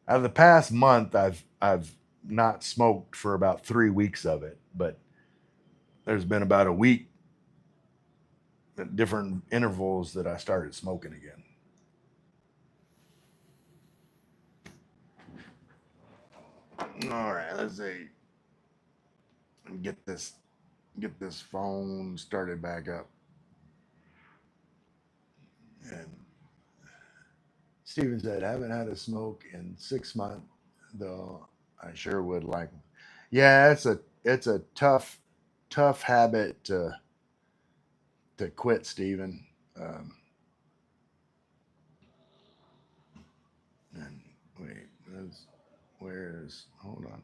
out of the past month, I've not smoked for about 3 weeks of it, but there's been about a week at different intervals that I started smoking again. All right, let's see. Get this get this phone started back up. And Steven said, "Haven't had a smoke in 6 months, though. I sure would like." Yeah, it's a tough habit to quit, Steven. Um, and wait, where's hold on.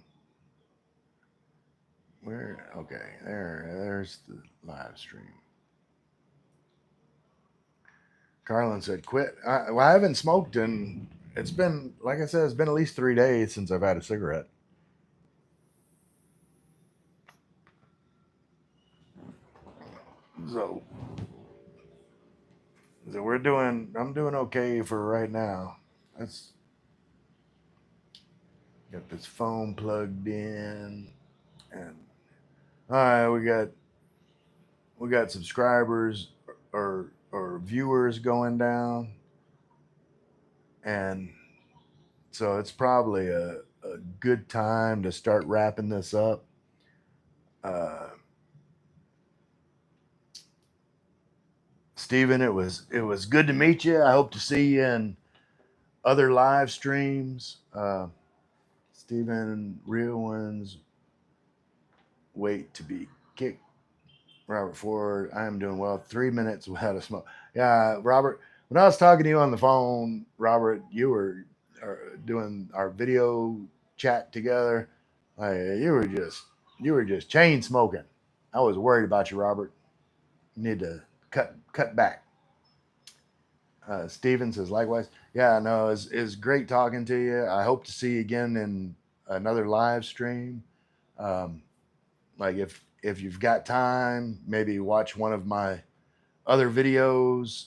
Where? Okay, there's the live stream. Carlin said, "Quit." Well, I haven't smoked in. It's been like I said, it's been at least 3 days since I've had a cigarette. So, so we're doing. I'm doing okay for right now. Let's get this phone plugged in, and all right, we got subscribers or viewers going down, and so it's probably a good time to start wrapping this up. Uh, Steven, it was good to meet you. I hope to see you in other live streams. Steven, real ones wait to be kicked. Robert Ford, I am doing well. 3 minutes without a smoke. Yeah, Robert. When I was talking to you on the phone, Robert, you were doing our video chat together. You were just chain smoking. I was worried about you, Robert. You need to cut back. Steven says likewise. Yeah, no, it's great talking to you. I hope to see you again in another live stream. Um, like if you've got time, maybe watch one of my other videos,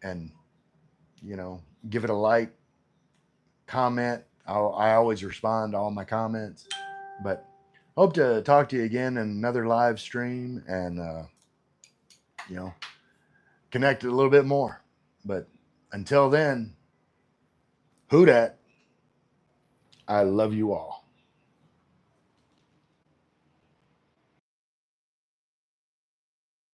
and give it a like, comment. I always respond to all my comments. But hope to talk to you again in another live stream, and you know connect a little bit more. But until then, who dat? I love you all.